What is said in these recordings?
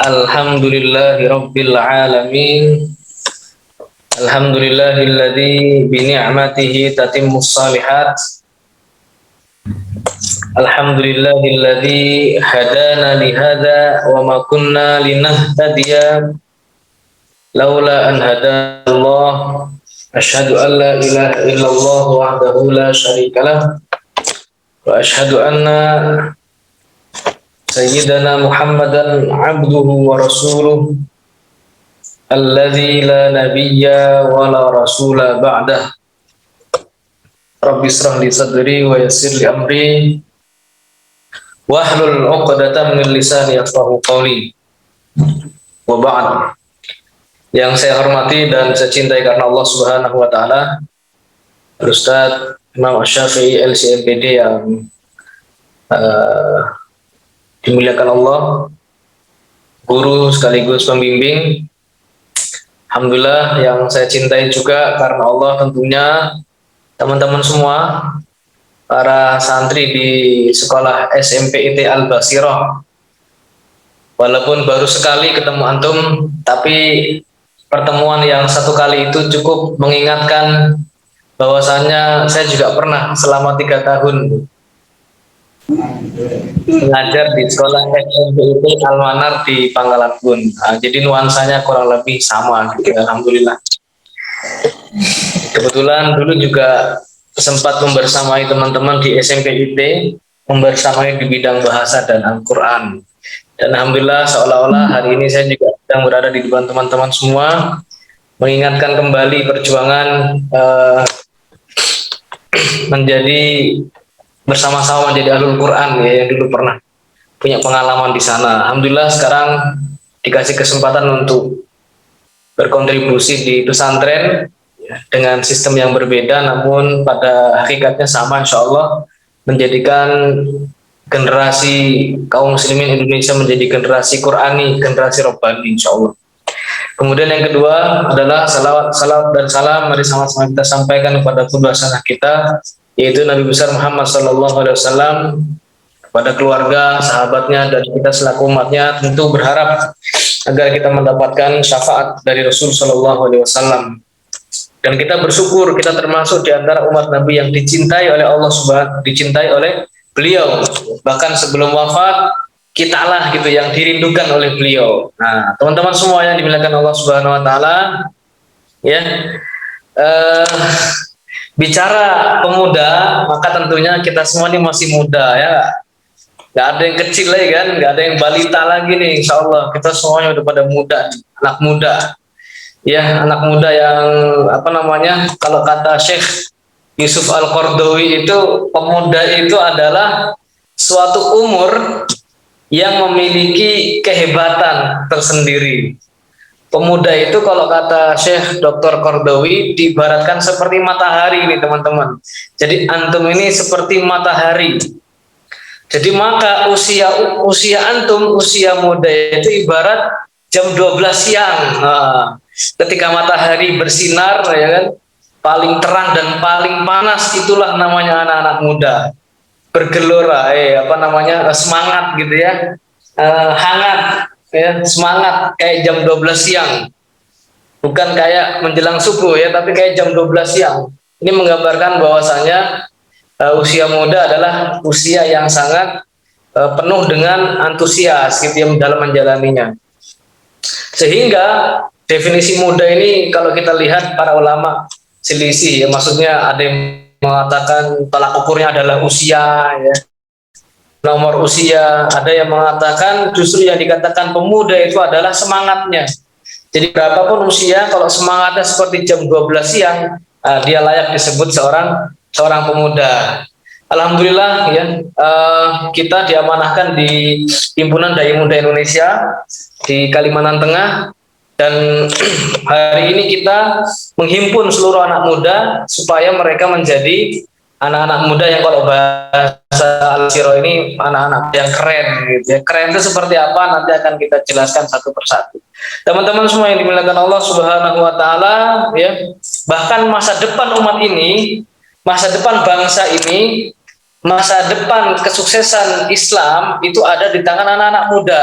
Alhamdulillahi Rabbil Alamin. Alhamdulillahilladzi bi ni'matihi tatimmus shalihat. Alhamdulillahilladzi hadana li hadza wa ma kunna linahtadiya laula an hadallah. Asyhadu an la ilaha illallah wahdahu la syarikalah wa asyhadu anna sayyidana Muhammadan abduhu wa rasuluh alladzi la nabiyya wa la rasula ba'dah. Rabbi israh li sadri wa yassir li amri wahlul 'uqdatam min lisani yafqahu qawli. Wa ba'd. Yang saya hormati dan saya cintai karena Allah Subhanahu wa taala, Ustaz Imam Asy-Syafi'i LCMPD yang dimuliakan Allah, guru sekaligus pembimbing. Alhamdulillah yang saya cintai juga karena Allah tentunya teman-teman semua, para santri di sekolah SMPIT Al-Basirah. Walaupun baru sekali ketemu antum, tapi pertemuan yang satu kali itu cukup mengingatkan bahwasannya saya juga pernah selama 3 tahun mengajar di sekolah SMPIT Al-Manar di Pangkalan Bun. Jadi nuansanya kurang lebih sama gitu. Alhamdulillah. Kebetulan dulu juga sempat membersamai teman-teman di SMPIT, membersamai di bidang bahasa dan Al-Quran. Dan alhamdulillah seolah-olah hari ini saya juga sedang berada di depan teman-teman semua, mengingatkan kembali perjuangan menjadi bersama-sama menjadi ahlul Quran ya, yang dulu pernah punya pengalaman di sana. Alhamdulillah sekarang dikasih kesempatan untuk berkontribusi di pesantren ya, dengan sistem yang berbeda, namun pada hakikatnya sama, insya Allah menjadikan generasi kaum muslimin Indonesia menjadi generasi Qurani, generasi Rabbani, insya Allah. Kemudian yang kedua adalah salawat dan salam mari sama-sama kita sampaikan kepada kedua sanak kita, yaitu Nabi besar Muhammad SAW, kepada keluarga, sahabatnya, dan kita selaku umatnya tentu berharap agar kita mendapatkan syafaat dari Rasul SAW. Dan kita bersyukur kita termasuk di antara umat Nabi yang dicintai oleh Allah Subhanahu, dicintai oleh beliau. Bahkan sebelum wafat, kita lah gitu yang dirindukan oleh beliau. Nah, teman-teman semua yang dimuliakan Allah Subhanahu wa taala, ya. Bicara pemuda, maka tentunya kita semua ini masih muda ya. Nggak ada yang kecil lagi kan, nggak ada yang balita lagi nih, insya Allah kita semuanya udah pada muda, anak muda. Ya, anak muda yang apa namanya, kalau kata Syekh Yusuf Al-Qardawi itu, pemuda itu adalah suatu umur yang memiliki kehebatan tersendiri. Pemuda itu kalau kata Syekh Dr. Qardawi diibaratkan seperti matahari ini teman-teman. Jadi antum ini seperti matahari. Jadi maka usia antum, usia muda itu ibarat jam 12 siang. Ketika matahari bersinar ya kan, paling terang dan paling panas, itulah namanya anak-anak muda. Bergelora, semangat gitu ya, hangat ya, semangat kayak jam 12 siang. Bukan kayak menjelang subuh ya, tapi kayak jam 12 siang. Ini menggambarkan bahwasanya usia muda adalah usia yang sangat penuh dengan antusias gitu ya dalam menjalaninya. Sehingga definisi muda ini kalau kita lihat para ulama selisih ya, maksudnya ada yang mengatakan tolak ukurnya adalah usia ya, nomor usia, ada yang mengatakan justru yang dikatakan pemuda itu adalah semangatnya. Jadi berapapun usia, kalau semangatnya seperti jam 12 siang, dia layak disebut seorang pemuda. Alhamdulillah ya, kita diamanahkan di Himpunan Dai Muda Indonesia di Kalimantan Tengah, dan hari ini kita menghimpun seluruh anak muda supaya mereka menjadi anak-anak muda yang kalau bahasa Al-Siro ini anak-anak yang keren gitu ya. Keren itu seperti apa nanti akan kita jelaskan satu persatu. Teman-teman semua yang dimuliakan Allah Subhanahu wa taala ya, bahkan masa depan umat ini, masa depan bangsa ini, masa depan kesuksesan Islam itu ada di tangan anak-anak muda.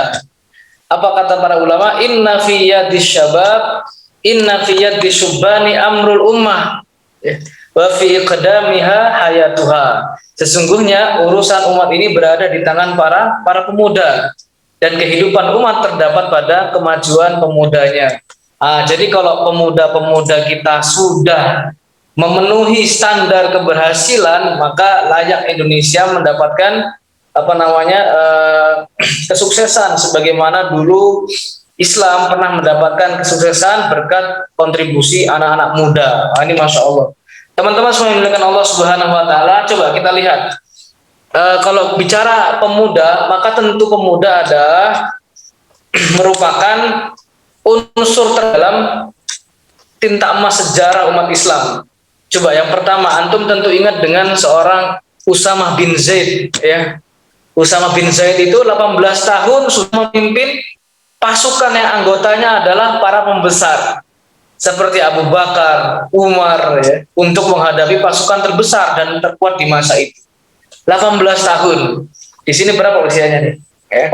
Apa kata para ulama? Inna fi yadis syabab, inna fi yadis syubani amrul ummah, ya. Wa fi iqdamiha hayatuha. Sesungguhnya urusan umat ini berada di tangan para pemuda, dan kehidupan umat terdapat pada kemajuan pemudanya. Jadi kalau pemuda-pemuda kita sudah memenuhi standar keberhasilan, maka layak Indonesia mendapatkan apa namanya kesuksesan sebagaimana dulu Islam pernah mendapatkan kesuksesan berkat kontribusi anak-anak muda. Ini Masya Allah. Teman-teman semua yang dimuliakan Allah Subhanahu Wa Taala, coba kita lihat. Kalau bicara pemuda, maka tentu pemuda adalah merupakan unsur terdalam tinta emas sejarah umat Islam. Coba yang pertama, antum tentu ingat dengan seorang Usamah bin Zaid, ya. Usamah bin Zaid itu 18 tahun sudah memimpin pasukan yang anggotanya adalah para pembesar seperti Abu Bakar, Umar, ya, untuk menghadapi pasukan terbesar dan terkuat di masa itu. 18 tahun. Di sini berapa usianya nih? Ya.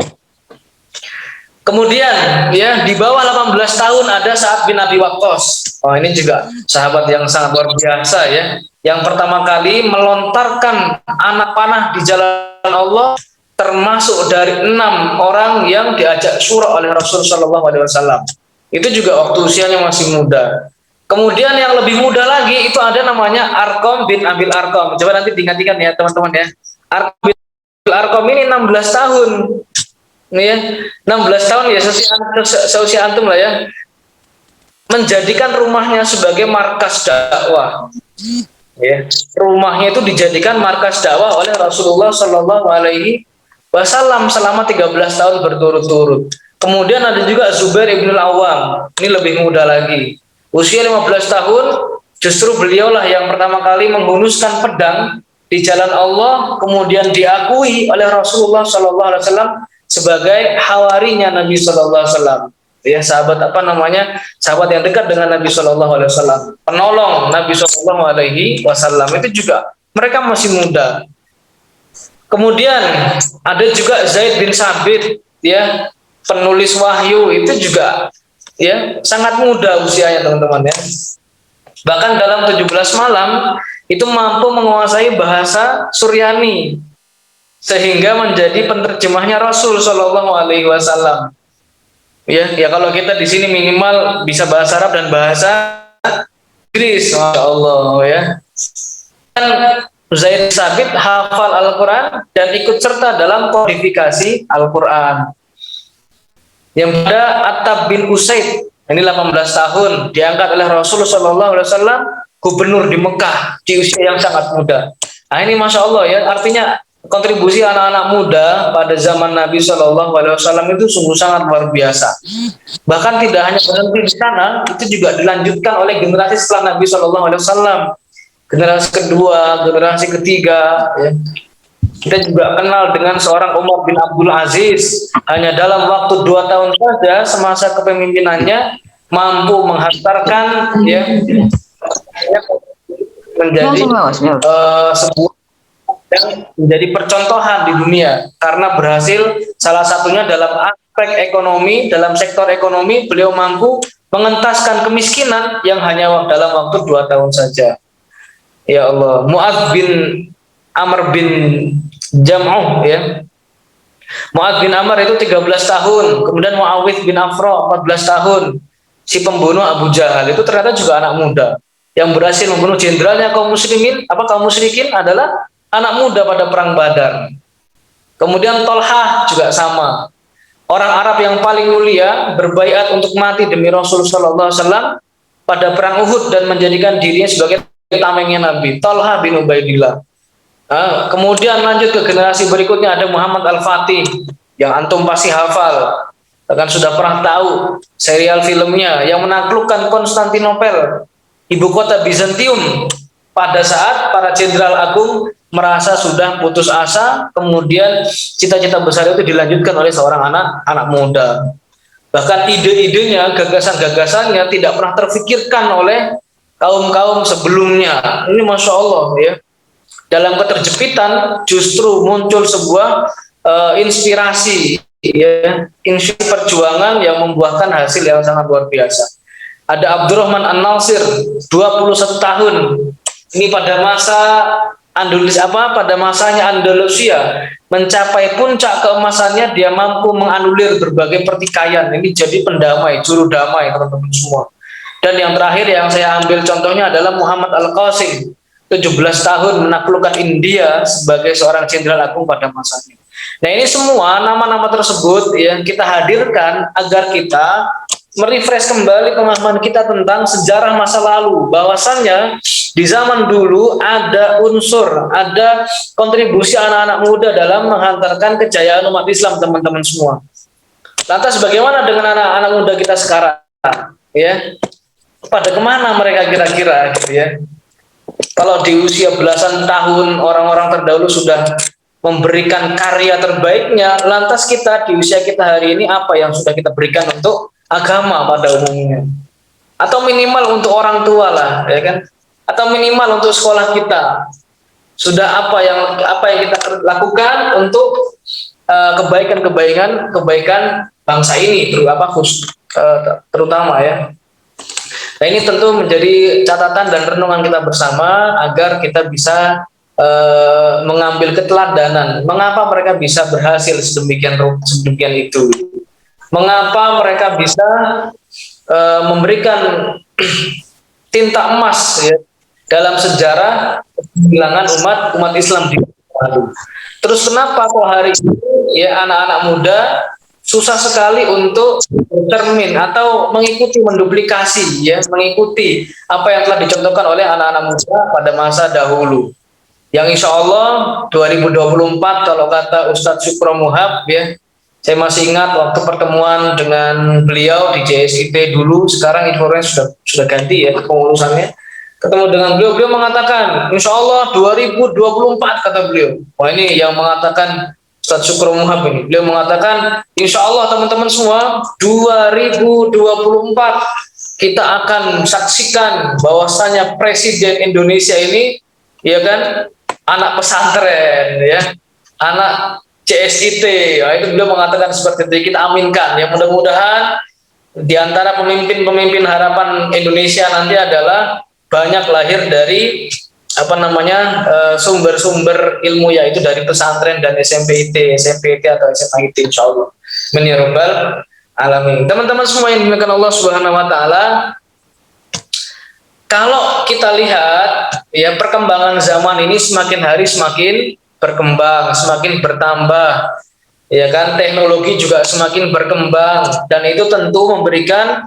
Kemudian ya di bawah 18 tahun ada Sa'ad bin Abi Waqqas. Oh, ini juga sahabat yang sangat luar biasa ya. Yang pertama kali melontarkan anak panah di jalan Allah, termasuk dari 6 orang yang diajak syura oleh Rasul Shallallahu Alaihi Wasallam. Itu juga waktu usianya masih muda. Kemudian yang lebih muda lagi itu ada namanya Arqam bin Abil Arqam. Coba nanti diingat-ingat ya teman-teman ya. Arqam bin Abil Arqam ini 16 tahun. Ini ya, 16 tahun ya seusia antum lah ya. Menjadikan rumahnya sebagai markas dakwah. Ya, rumahnya itu dijadikan markas dakwah oleh Rasulullah Shallallahu Alaihi Wasallam selama 13 tahun berturut-turut. Kemudian ada juga Zubair ibn al-Awwam. Ini lebih muda lagi. Usia 15 tahun, justru beliaulah yang pertama kali menghunuskan pedang di jalan Allah, kemudian diakui oleh Rasulullah Shallallahu Alaihi Wasallam sebagai hawarinya Nabi Shallallahu Alaihi Wasallam. Ya, sahabat apa namanya? Sahabat yang dekat dengan Nabi Shallallahu Alaihi Wasallam, penolong Nabi Shallallahu Alaihi Wasallam. Itu juga mereka masih muda. Kemudian ada juga Zaid bin Sabit, ya, penulis wahyu, itu juga ya sangat muda usianya teman-teman ya. Bahkan dalam 17 malam itu mampu menguasai bahasa Suryani sehingga menjadi penerjemahnya Rasul Shallallahu Alaihi Wasallam. Ya kalau kita di sini minimal bisa bahasa Arab dan bahasa Inggris, Masya Allah ya. Dan Zaid Sabit hafal Al-Quran dan ikut serta dalam kodifikasi Al-Quran. Yang pada Attab bin Usaid, ini 18 tahun, diangkat oleh Rasulullah SAW gubernur di Mekah di usia yang sangat muda. Nah ini Masya Allah ya, artinya kontribusi anak-anak muda pada zaman Nabi SAW itu sungguh sangat luar biasa. Bahkan tidak hanya berhenti di sana, itu juga dilanjutkan oleh generasi setelah Nabi SAW. Generasi kedua, generasi ketiga, ya. Kita juga kenal dengan seorang Umar bin Abdul Aziz. Hanya dalam waktu 2 tahun saja semasa kepemimpinannya mampu menghantarkan ya menjadi sebuah yang menjadi percontohan di dunia karena berhasil salah satunya dalam aspek ekonomi, dalam sektor ekonomi beliau mampu mengentaskan kemiskinan yang hanya dalam waktu 2 tahun saja. Ya Allah, Mu'adz bin Amr bin Jam'uh ya. Mu'adz bin Amr itu 13 tahun, kemudian Muawiyah bin Afra 14 tahun. Si pembunuh Abu Jahal itu ternyata juga anak muda yang berhasil membunuh jenderalnya kaum muslimin, kaum musyrikin adalah anak muda pada perang Badar. Kemudian Tolhah juga sama. Orang Arab yang paling mulia berbaiat untuk mati demi Rasul sallallahu alaihi wasallam pada perang Uhud dan menjadikan dirinya sebagai tamengnya Nabi, Tolhah bin Ubaidillah. Kemudian lanjut ke generasi berikutnya ada Muhammad Al-Fatih yang antum pasti hafal, bahkan sudah pernah tahu serial filmnya yang menaklukkan Konstantinopel, ibu kota Bizantium, pada saat para jenderal agung merasa sudah putus asa, kemudian cita-cita besar itu dilanjutkan oleh seorang anak muda. Bahkan ide-idenya, gagasan-gagasannya tidak pernah terfikirkan oleh kaum-kaum sebelumnya. Ini Masya Allah ya. Dalam keterjepitan justru muncul sebuah inspirasi ya, insi perjuangan yang membuahkan hasil yang sangat luar biasa. Ada Abdurrahman An-Nasir, 21 tahun. Ini pada masa pada masanya Andalusia mencapai puncak keemasannya, dia mampu menganulir berbagai pertikaian. Ini jadi pendamai, juru damai teman-teman semua. Dan yang terakhir yang saya ambil contohnya adalah Muhammad Al-Qasim, 17 tahun menaklukkan India sebagai seorang jenderal agung pada masanya. Nah, ini semua nama-nama tersebut yang kita hadirkan agar kita merefresh kembali pemahaman kita tentang sejarah masa lalu, bahwasannya di zaman dulu ada unsur, ada kontribusi anak-anak muda dalam menghantarkan kejayaan umat Islam, teman-teman semua. Lantas bagaimana dengan anak-anak muda kita sekarang, ya? Pada kemana mereka kira-kira, gitu ya? Kalau di usia belasan tahun orang-orang terdahulu sudah memberikan karya terbaiknya, lantas kita di usia kita hari ini apa yang sudah kita berikan untuk agama pada umumnya, atau minimal untuk orang tua lah, ya kan, atau minimal untuk sekolah kita sudah apa yang kita lakukan untuk kebaikan bangsa ini, terutama ya. Nah, ini tentu menjadi catatan dan renungan kita bersama agar kita bisa mengambil keteladanan mengapa mereka bisa berhasil sedemikian itu. Mengapa mereka bisa memberikan tinta emas, ya, dalam sejarah kehilangan umat Islam di lalu. Terus kenapa kok hari ini, ya, anak-anak muda susah sekali untuk bercermin atau menduplikasi, ya, mengikuti apa yang telah dicontohkan oleh anak-anak muda pada masa dahulu. Yang insya Allah 2024 kalau kata Ustadz Syukro Muhab, ya, saya masih ingat waktu pertemuan dengan beliau di JSIT dulu, sekarang informasinya sudah ganti, ya, kepengurusannya. Ketemu dengan beliau mengatakan, insya Allah 2024 kata beliau. Wah, ini yang mengatakan Ustadz Syukro Muhab ini. Beliau mengatakan, insya Allah teman-teman semua 2024 kita akan saksikan bahwasanya Presiden Indonesia ini, ya kan, anak pesantren, ya, anak CSIT, ya, itu beliau mengatakan seperti itu. Kita aminkan, ya, mudah-mudahan di antara pemimpin-pemimpin harapan Indonesia nanti adalah banyak lahir dari sumber-sumber ilmu, yaitu dari pesantren dan SMPIT atau SMIT, insya Allah. Amin ya rabbal alamin. Teman-teman semua yang dimuliakan Allah Subhanahu Wa Taala, kalau kita lihat, ya, perkembangan zaman ini semakin hari semakin berkembang, semakin bertambah, ya kan, teknologi juga semakin berkembang, dan itu tentu memberikan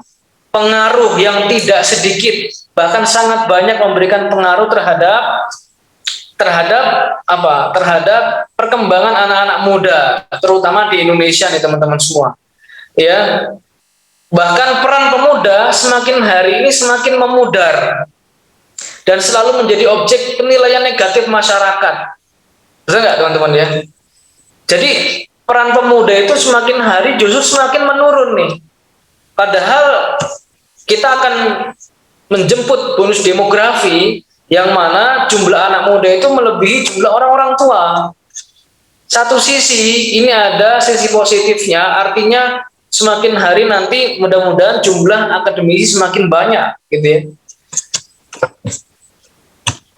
pengaruh yang tidak sedikit, bahkan sangat banyak memberikan pengaruh terhadap perkembangan anak-anak muda, terutama di Indonesia nih teman-teman semua, ya. Bahkan peran pemuda semakin hari ini semakin memudar dan selalu menjadi objek penilaian negatif masyarakat. Betul nggak teman-teman, ya? Jadi peran pemuda itu semakin hari justru semakin menurun nih. Padahal kita akan menjemput bonus demografi yang mana jumlah anak muda itu melebihi jumlah orang-orang tua. Satu sisi ini ada sisi positifnya, artinya semakin hari nanti mudah-mudahan jumlah akademisi semakin banyak, gitu ya.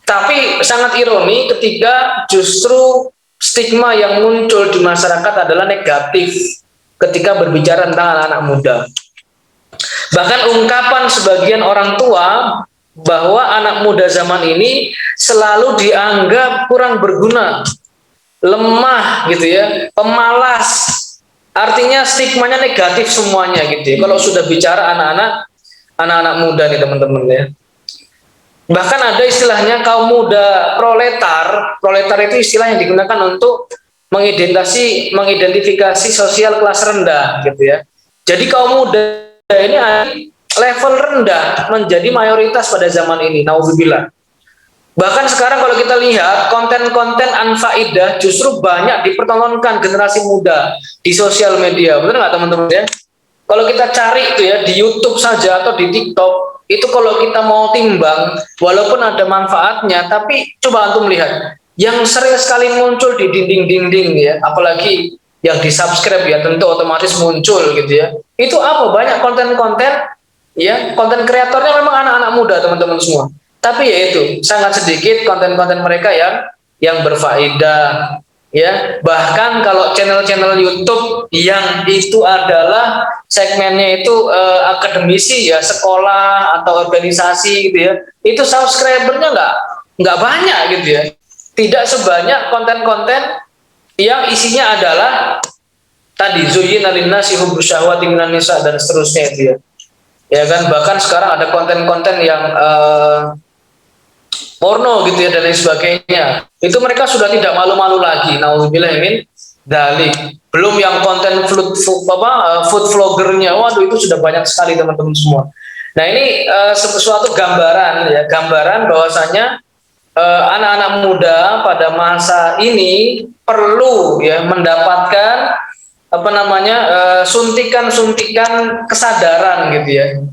Tapi sangat ironi ketika justru stigma yang muncul di masyarakat adalah negatif ketika berbicara tentang anak-anak muda. Bahkan ungkapan sebagian orang tua bahwa anak muda zaman ini selalu dianggap kurang berguna, lemah, gitu ya, pemalas. Artinya stigmanya negatif semuanya, gitu ya, kalau sudah bicara anak-anak muda nih teman-teman, ya. Bahkan ada istilahnya kaum muda proletar. Proletar itu istilah yang digunakan untuk mengidentifikasi sosial kelas rendah, gitu ya. Jadi kaum muda ini level rendah menjadi mayoritas pada zaman ini, nauzubillah. Bahkan sekarang kalau kita lihat konten-konten anfaidah justru banyak dipertontonkan generasi muda di sosial media, benar nggak teman-teman, ya? Kalau kita cari itu, ya, di YouTube saja atau di TikTok, itu kalau kita mau timbang, walaupun ada manfaatnya, tapi coba antum lihat yang sering sekali muncul di dinding-dinding, ya, apalagi yang di subscribe ya tentu otomatis muncul gitu ya. Itu apa? Banyak konten-konten ya, konten kreatornya memang anak-anak muda teman-teman semua. Tapi ya itu sangat sedikit konten-konten mereka yang berfaedah ya. Bahkan kalau channel-channel YouTube yang itu adalah segmennya itu akademisi ya, sekolah atau organisasi gitu ya, itu subscribernya nggak banyak gitu ya. Tidak sebanyak konten-konten yang isinya adalah tadi zuyyina linnasi hubbus syahwati minan nisa dan seterusnya itu ya. Ya kan, bahkan sekarang ada konten-konten yang porno gitu ya dan lain sebagainya. Itu mereka sudah tidak malu-malu lagi. Nauzubillah min dzalik. Belum yang konten food vloggernya. Waduh, itu sudah banyak sekali teman-teman semua. Nah, ini sesuatu gambaran ya, gambaran bahwasanya anak-anak muda pada masa ini perlu ya mendapatkan apa namanya suntikan-suntikan kesadaran gitu ya,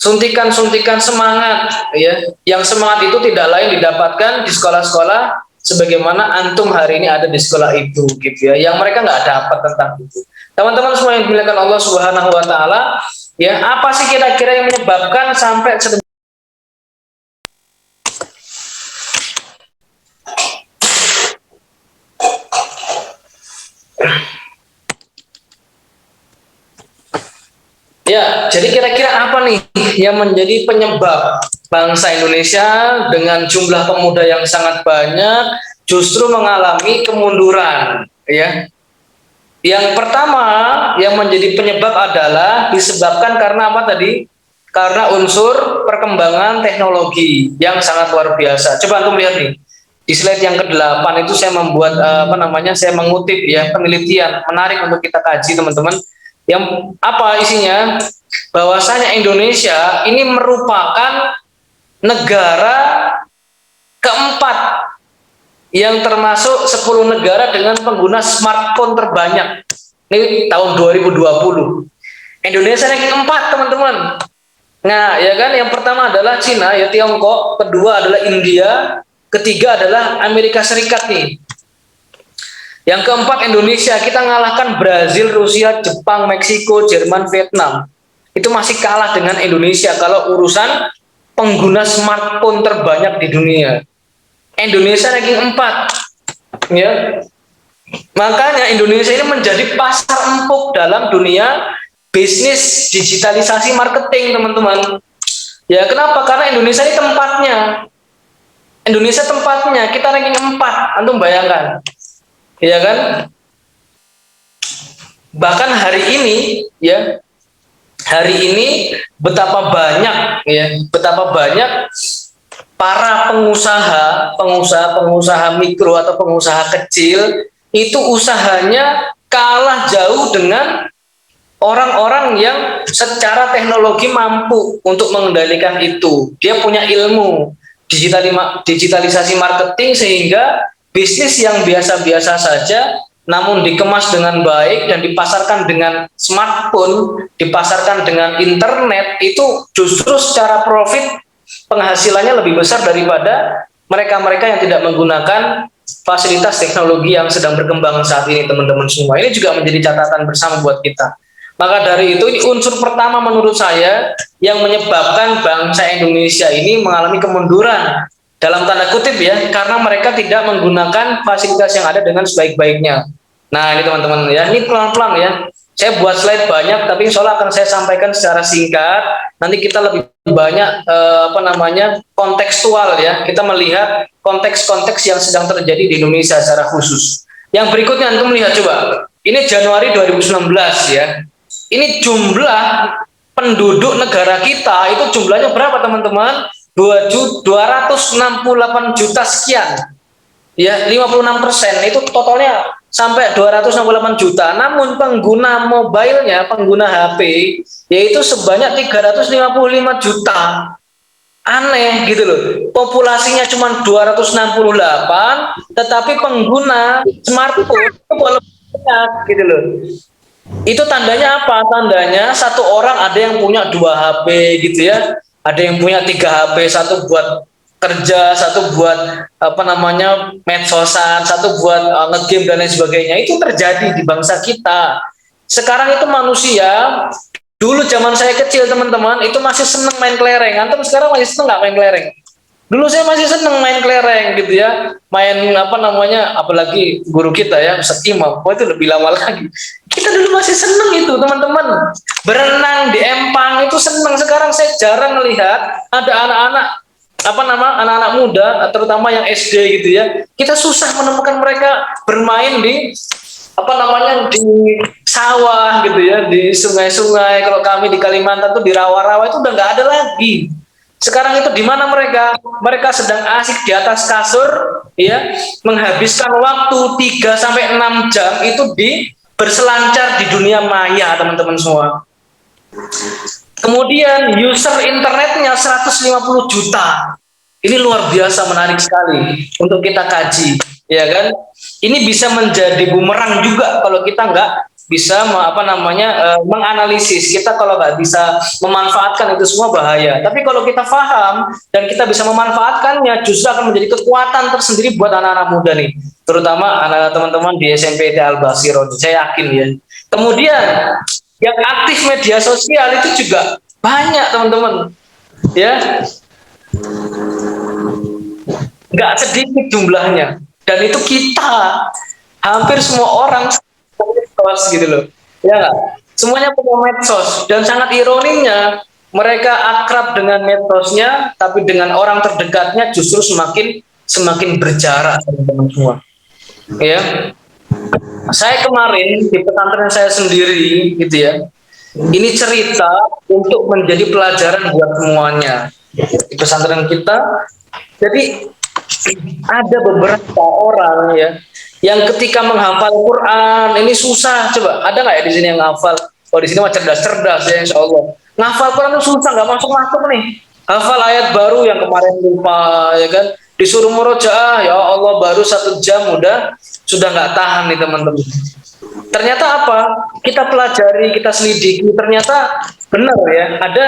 suntikan-suntikan semangat ya, yang semangat itu tidak lain didapatkan di sekolah-sekolah sebagaimana antum hari ini ada di sekolah itu gitu ya, yang mereka nggak dapat tentang itu. Teman-teman semua yang dimuliakan Allah Subhanahu Wa Taala, ya apa sih kira-kira yang menyebabkan sampai ya, jadi kira-kira apa nih yang menjadi penyebab bangsa Indonesia dengan jumlah pemuda yang sangat banyak justru mengalami kemunduran ya? Yang pertama yang menjadi penyebab adalah disebabkan karena apa tadi? Karena unsur perkembangan teknologi yang sangat luar biasa. Coba antum lihat nih. Di slide yang ke-8 itu saya membuat saya mengutip ya penelitian menarik untuk kita kaji teman-teman. Yang apa isinya? Bahwasanya Indonesia ini merupakan negara keempat yang termasuk 10 negara dengan pengguna smartphone terbanyak. Ini tahun 2020. Indonesia ranking 4, teman-teman. Nah, ya kan, yang pertama adalah Cina, ya Tiongkok, kedua adalah India, ketiga adalah Amerika Serikat nih. Yang keempat Indonesia, kita ngalahkan Brazil, Rusia, Jepang, Meksiko, Jerman, Vietnam. Itu masih kalah dengan Indonesia kalau urusan pengguna smartphone terbanyak di dunia. Indonesia ranking 4. Ya. Makanya Indonesia ini menjadi pasar empuk dalam dunia bisnis digitalisasi marketing, teman-teman. Ya, kenapa? Karena Indonesia ini tempatnya. Indonesia tempatnya, kita ranking 4. Antum bayangkan. Ya kan? Bahkan hari ini ya, hari ini betapa banyak para pengusaha mikro atau pengusaha kecil itu usahanya kalah jauh dengan orang-orang yang secara teknologi mampu untuk mengendalikan itu. Dia punya ilmu digitalisasi marketing sehingga bisnis yang biasa-biasa saja namun dikemas dengan baik dan dipasarkan dengan smartphone, dipasarkan dengan internet, itu justru secara profit penghasilannya lebih besar daripada mereka-mereka yang tidak menggunakan fasilitas teknologi yang sedang berkembang saat ini, teman-teman semua. Ini juga menjadi catatan bersama buat kita. Maka dari itu, ini unsur pertama menurut saya yang menyebabkan bangsa Indonesia ini mengalami kemunduran dalam tanda kutip ya, karena mereka tidak menggunakan fasilitas yang ada dengan sebaik-baiknya. Nah, ini teman-teman ya, ini pelan-pelan ya. Saya buat slide banyak, tapi insya Allah akan saya sampaikan secara singkat. Nanti kita lebih banyak kontekstual ya. Kita melihat konteks-konteks yang sedang terjadi di Indonesia secara khusus. Yang berikutnya antum lihat coba. Ini Januari 2019 ya. Ini jumlah penduduk negara kita itu jumlahnya berapa, teman-teman? 268 juta sekian ya, 56% itu totalnya sampai 268 juta. Namun pengguna mobilenya, pengguna HP yaitu sebanyak 355 juta. Aneh gitu loh, populasinya cuma 268 tetapi pengguna smartphone itu lebih banyak gitu loh. Itu tandanya apa? Tandanya satu orang ada yang punya 2 HP gitu ya, ada yang punya 3 HP, satu buat kerja, satu buat apa namanya medsosan, satu buat ngegame dan lain sebagainya. Itu terjadi di bangsa kita. Sekarang itu manusia, dulu zaman saya kecil teman-teman itu masih seneng main kelereng. Antum sekarang masih seneng nggak main kelereng? Dulu saya masih seneng main kelereng gitu ya, main apa namanya, apalagi guru kita ya Ustaz Imam, itu lebih lama lagi. Kita dulu masih seneng itu teman-teman, berenang di empang itu seneng. Sekarang saya jarang melihat ada anak-anak apa nama anak-anak muda terutama yang SD gitu ya, kita susah menemukan mereka bermain di apa namanya di sawah gitu ya, di sungai-sungai. Kalau kami di Kalimantan tuh di rawa-rawa itu udah nggak ada lagi. Sekarang itu di mana mereka? Mereka sedang asik di atas kasur, ya, menghabiskan waktu 3 sampai 6 jam itu di berselancar di dunia maya, teman-teman semua. Kemudian user internetnya 150 juta. Ini luar biasa menarik sekali untuk kita kaji, ya kan? Ini bisa menjadi bumerang juga kalau kita nggak bisa apa namanya menganalisis. Kita kalau nggak bisa memanfaatkan itu semua bahaya. Tapi kalau kita paham dan kita bisa memanfaatkannya, justru akan menjadi kekuatan tersendiri buat anak-anak muda nih, terutama anak teman-teman di SMP Al Basiro. Saya yakin ya. Kemudian yang aktif media sosial itu juga banyak teman-teman, ya, nggak sedikit jumlahnya, dan itu kita hampir semua orang medsos gitu loh, ya nggak? Semuanya punya medsos, dan sangat ironinya mereka akrab dengan medsosnya, tapi dengan orang terdekatnya justru semakin semakin berjarak, teman-teman semua. Ya, saya kemarin di pesantren saya sendiri, gitu ya. Ini cerita untuk menjadi pelajaran buat semuanya di pesantren kita. Jadi ada beberapa orang ya yang ketika menghafal Quran ini susah. Coba ada nggak ya di sini yang hafal? Oh, di sini mah cerdas-cerdas ya, insya Allah. Ngafal Quran itu susah, nggak masuk-masuk nih. Hafal ayat baru yang kemarin lupa, ya kan? Disuruh murojaah, ya Allah baru 1 jam udah sudah nggak tahan nih teman-teman. Ternyata apa? Kita pelajari, kita selidiki, ternyata benar ya, ada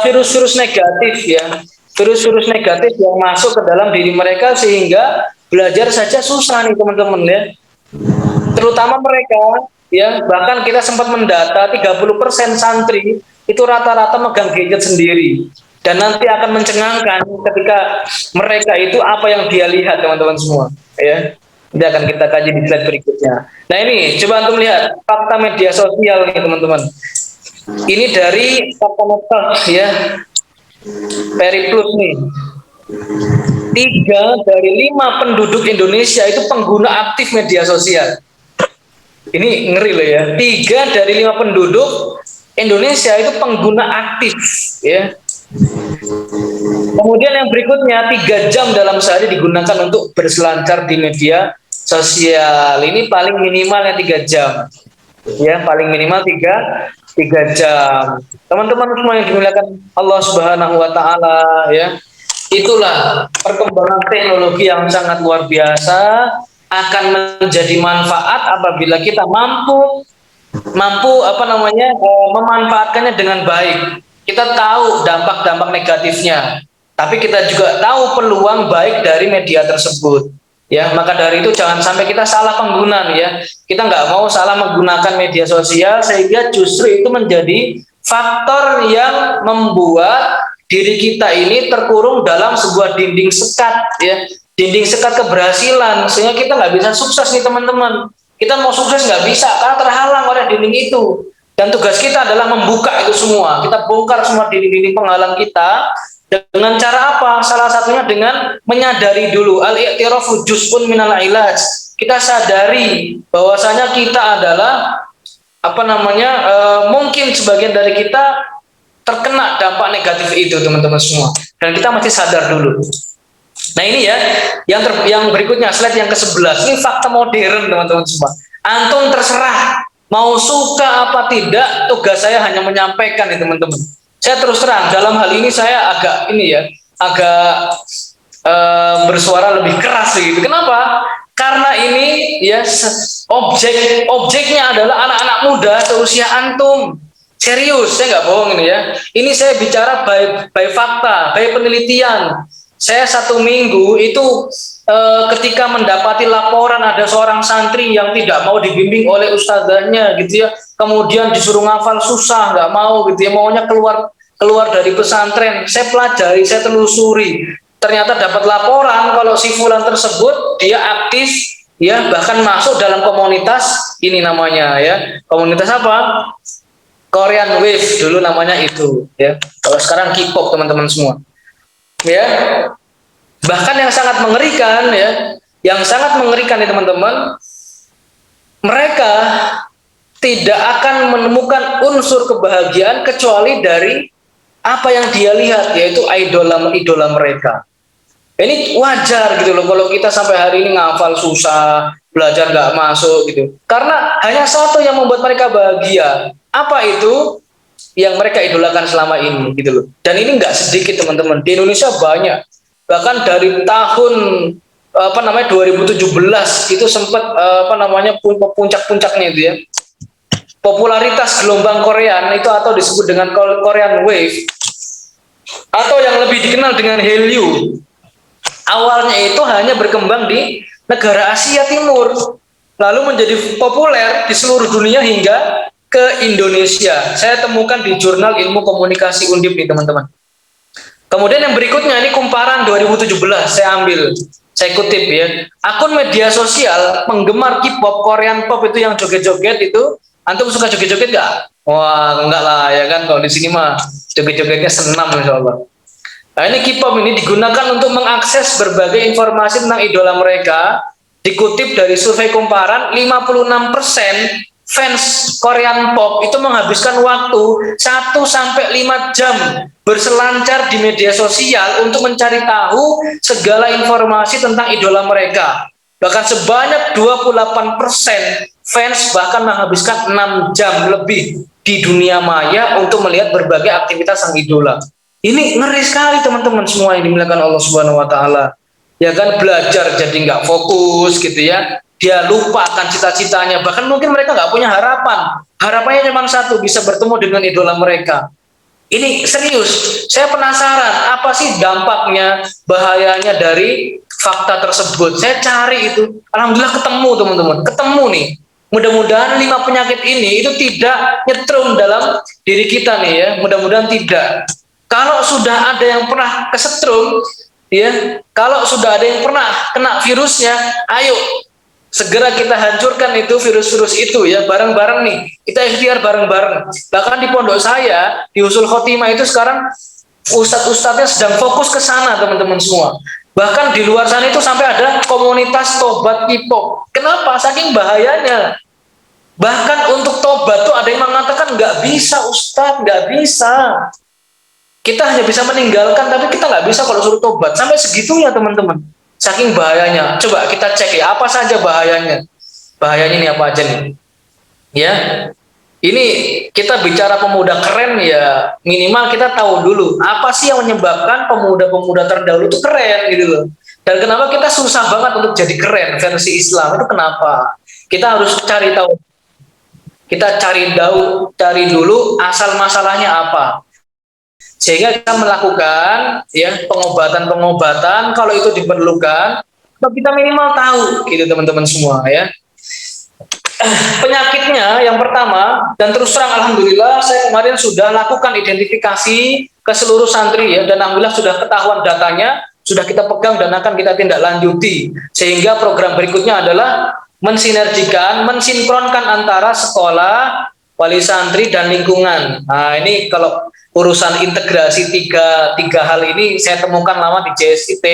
virus-virus negatif ya, virus-virus negatif yang masuk ke dalam diri mereka sehingga belajar saja susah nih teman-teman ya. Terutama mereka ya, bahkan kita sempat mendata 30% santri itu rata-rata megang gadget sendiri. Dan nanti akan mencengangkan ketika mereka itu apa yang dia lihat teman-teman semua ya. Ini akan kita kaji di slide berikutnya. Nah ini coba untuk lihat fakta media sosial nih teman-teman. Ini dari fakta medsos ya, Periplus nih. 3 dari 5 penduduk Indonesia itu pengguna aktif media sosial. Ini ngeri loh ya. 3 dari 5 penduduk Indonesia itu pengguna aktif ya. Kemudian yang berikutnya 3 jam dalam sehari digunakan untuk berselancar di media sosial. Ini paling minimalnya 3 jam. Ya, paling minimal 3 jam. Teman-teman semua yang dimuliakan Allah Subhanahu wa taala ya. Itulah perkembangan teknologi yang sangat luar biasa, akan menjadi manfaat apabila kita mampu apa namanya memanfaatkannya dengan baik. Kita tahu dampak-dampak negatifnya, tapi kita juga tahu peluang baik dari media tersebut. Ya, maka dari itu jangan sampai kita salah pengguna ya. Kita nggak mau salah menggunakan media sosial sehingga justru itu menjadi faktor yang membuat diri kita ini terkurung dalam sebuah dinding sekat ya, dinding sekat keberhasilan, sehingga kita nggak bisa sukses nih teman-teman. Kita mau sukses nggak bisa karena terhalang oleh dinding itu, dan tugas kita adalah membuka itu semua. Kita bongkar semua dinding-dinding penghalang kita dengan cara apa? Salah satunya dengan menyadari dulu al-i'tirafu juz'un minal ilaj. Kita sadari bahwasanya kita adalah apa namanya mungkin sebagian dari kita terkena dampak negatif itu teman-teman semua, dan kita masih sadar dulu. Nah ini ya yang berikutnya, slide yang ke-11. Ini fakta modern teman-teman semua. Antum terserah mau suka apa tidak, tugas saya hanya menyampaikan nih teman-teman. Saya terus terang dalam hal ini saya agak bersuara lebih keras gitu. Kenapa? Karena ini ya objeknya adalah anak-anak muda seusia antum. Serius, saya nggak bohong ini ya. Ini saya bicara by fakta, by penelitian. Saya 1 minggu itu ketika mendapati laporan ada seorang santri yang tidak mau dibimbing oleh ustazahnya gitu ya, kemudian disuruh ngafal susah, nggak mau gitu ya, maunya keluar keluar dari pesantren. Saya pelajari, saya telusuri, ternyata dapat laporan kalau si fulan tersebut dia aktif ya, bahkan masuk dalam komunitas ini namanya ya, komunitas apa? Korean Wave dulu namanya itu ya. Kalau sekarang K-pop teman-teman semua. Ya. Bahkan yang sangat mengerikan ya, yang sangat mengerikan ya teman-teman, mereka tidak akan menemukan unsur kebahagiaan kecuali dari apa yang dia lihat, yaitu idola mereka. Ini wajar gitu loh kalau kita sampai hari ini ngafal susah, belajar nggak masuk gitu. Karena hanya satu yang membuat mereka bahagia. Apa itu? Yang mereka idolakan selama ini gitu loh. Dan ini nggak sedikit teman-teman. Di Indonesia banyak. Bahkan dari tahun 2017 itu sempat puncak-puncaknya itu ya. Popularitas gelombang Korean itu atau disebut dengan Korean Wave atau yang lebih dikenal dengan Hallyu. Awalnya itu hanya berkembang di negara Asia Timur, lalu menjadi populer di seluruh dunia hingga ke Indonesia. Saya temukan di Jurnal Ilmu Komunikasi Undip nih teman-teman. Kemudian yang berikutnya ini kumparan 2017, saya kutip ya. Akun media sosial penggemar K-pop, Korean pop itu yang joget-joget itu, antum suka joget-joget nggak? Wah enggak lah ya kan, kalau di sini mah joget-jogetnya senam insya Allah. Nah ini K-pop ini digunakan untuk mengakses berbagai informasi tentang idola mereka. Dikutip dari survei kumparan, 56% fans Korean pop itu menghabiskan waktu 1-5 jam berselancar di media sosial untuk mencari tahu segala informasi tentang idola mereka. Bahkan sebanyak 28% fans bahkan menghabiskan 6 jam lebih di dunia maya untuk melihat berbagai aktivitas sang idola. Ini ngeri sekali teman-teman semua yang dimuliakan Allah Subhanahu wa taala. Ya kan, belajar jadi nggak fokus gitu ya. Dia lupa akan cita-citanya, bahkan mungkin mereka nggak punya harapan. Harapannya cuma satu, bisa bertemu dengan idola mereka. Ini serius, saya penasaran apa sih dampaknya, bahayanya dari fakta tersebut. Saya cari itu, alhamdulillah ketemu teman-teman, ketemu nih. Mudah-mudahan 5 penyakit ini itu tidak nyetrum dalam diri kita nih ya, mudah-mudahan tidak. Kalau sudah ada yang pernah kesetrum, ya, kalau sudah ada yang pernah kena virusnya, ayo segera kita hancurkan itu virus-virus itu ya, bareng-bareng nih, kita ikhtiar bareng-bareng. Bahkan di pondok saya di Usul Khotimah itu sekarang ustadz-ustadznya sedang fokus ke sana teman-teman semua. Bahkan di luar sana itu sampai ada komunitas tobat K-pop. Kenapa? Saking bahayanya. Bahkan untuk tobat tuh ada yang mengatakan nggak bisa ustadz, nggak bisa. Kita hanya bisa meninggalkan, tapi kita nggak bisa kalau suruh tobat. Sampai segitunya teman-teman. Saking bahayanya. Coba kita cek ya, apa saja bahayanya. Bahayanya ini apa aja nih. Ya, ini kita bicara pemuda keren ya, minimal kita tahu dulu apa sih yang menyebabkan pemuda-pemuda terdahulu itu keren gitu loh. Dan kenapa kita susah banget untuk jadi keren versi Islam, itu kenapa? Kita harus cari tahu. Kita cari dulu asal masalahnya apa. Sehingga kita melakukan ya pengobatan-pengobatan kalau itu diperlukan, kita minimal tahu gitu teman-teman semua ya. Penyakitnya yang pertama, dan terus terang alhamdulillah saya kemarin sudah lakukan identifikasi ke seluruh santri ya, dan alhamdulillah sudah ketahuan datanya, sudah kita pegang dan akan kita tindak lanjuti. Sehingga program berikutnya adalah mensinergikan, mensinkronkan antara sekolah, wali santri dan lingkungan. Nah ini kalau urusan integrasi tiga hal ini saya temukan lama di JSIT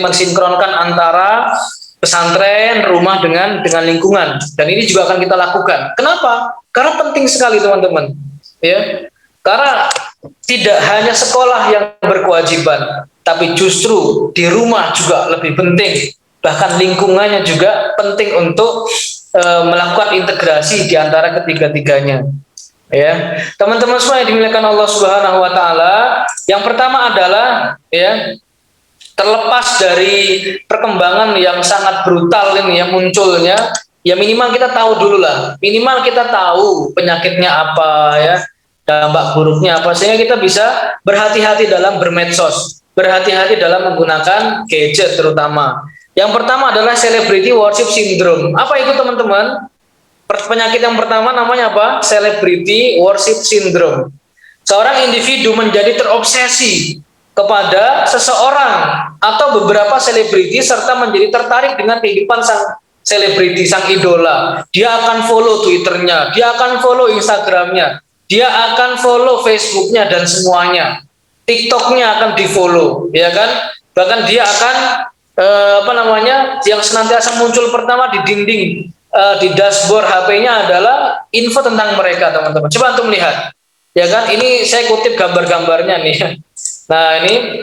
mensinkronkan antara pesantren, rumah dengan lingkungan, dan ini juga akan kita lakukan. Kenapa? Karena penting sekali teman-teman ya, karena tidak hanya sekolah yang berkewajiban, tapi justru di rumah juga lebih penting, bahkan lingkungannya juga penting untuk melakukan integrasi di antara ketiga-tiganya. Ya, teman-teman semua yang dimuliakan Allah Subhanahu wa taala, yang pertama adalah ya, terlepas dari perkembangan yang sangat brutal ini yang munculnya, ya minimal kita tahu dulu lah, minimal kita tahu penyakitnya apa ya, dampak buruknya apa, sehingga kita bisa berhati-hati dalam bermedsos. berhati-hati dalam menggunakan gadget terutama. Yang pertama adalah celebrity worship syndrome. Apa itu teman-teman? Penyakit yang pertama namanya apa? Celebrity worship syndrome. Seorang individu menjadi terobsesi kepada seseorang atau beberapa selebriti serta menjadi tertarik dengan kehidupan sang selebriti, sang idola. Dia akan follow Twitternya, dia akan follow Instagramnya, dia akan follow Facebooknya dan semuanya. TikToknya akan di follow, ya kan? Bahkan dia akan yang senantiasa muncul pertama di dinding, di dashboard HP-nya adalah info tentang mereka, teman-teman. Coba untuk melihat, ya kan? Ini saya kutip gambar-gambarnya nih. Nah ini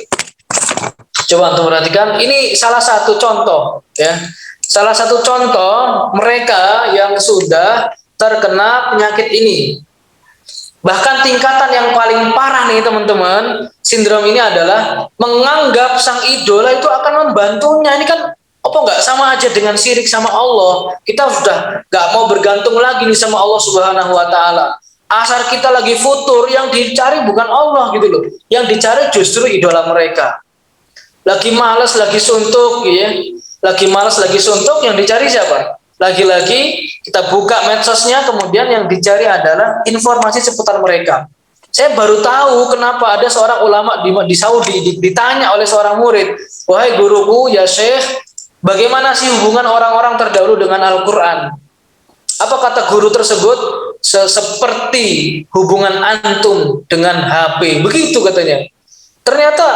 coba untuk perhatikan. Ini salah satu contoh, ya. Salah satu contoh mereka yang sudah terkena penyakit ini. Bahkan tingkatan yang paling parah nih teman-teman, sindrom ini adalah menganggap sang idola itu akan membantunya. Ini kan apa nggak sama aja dengan syirik sama Allah? Kita sudah nggak mau bergantung lagi nih sama Allah Subhanahu Wa Taala. Asal kita lagi futur, yang dicari bukan Allah gitu loh. Yang dicari justru idola mereka. Lagi malas, lagi suntuk, ya. Lagi malas, lagi suntuk, yang dicari siapa? Lagi-lagi kita buka medsosnya, kemudian yang dicari adalah informasi seputar mereka. Saya baru tahu kenapa ada seorang ulama di Saudi ditanya oleh seorang murid, wahai guruku, ya Syekh, bagaimana sih hubungan orang-orang terdahulu dengan Al-Quran? Apa kata guru tersebut? Seperti hubungan antum dengan HP. Begitu katanya. Ternyata,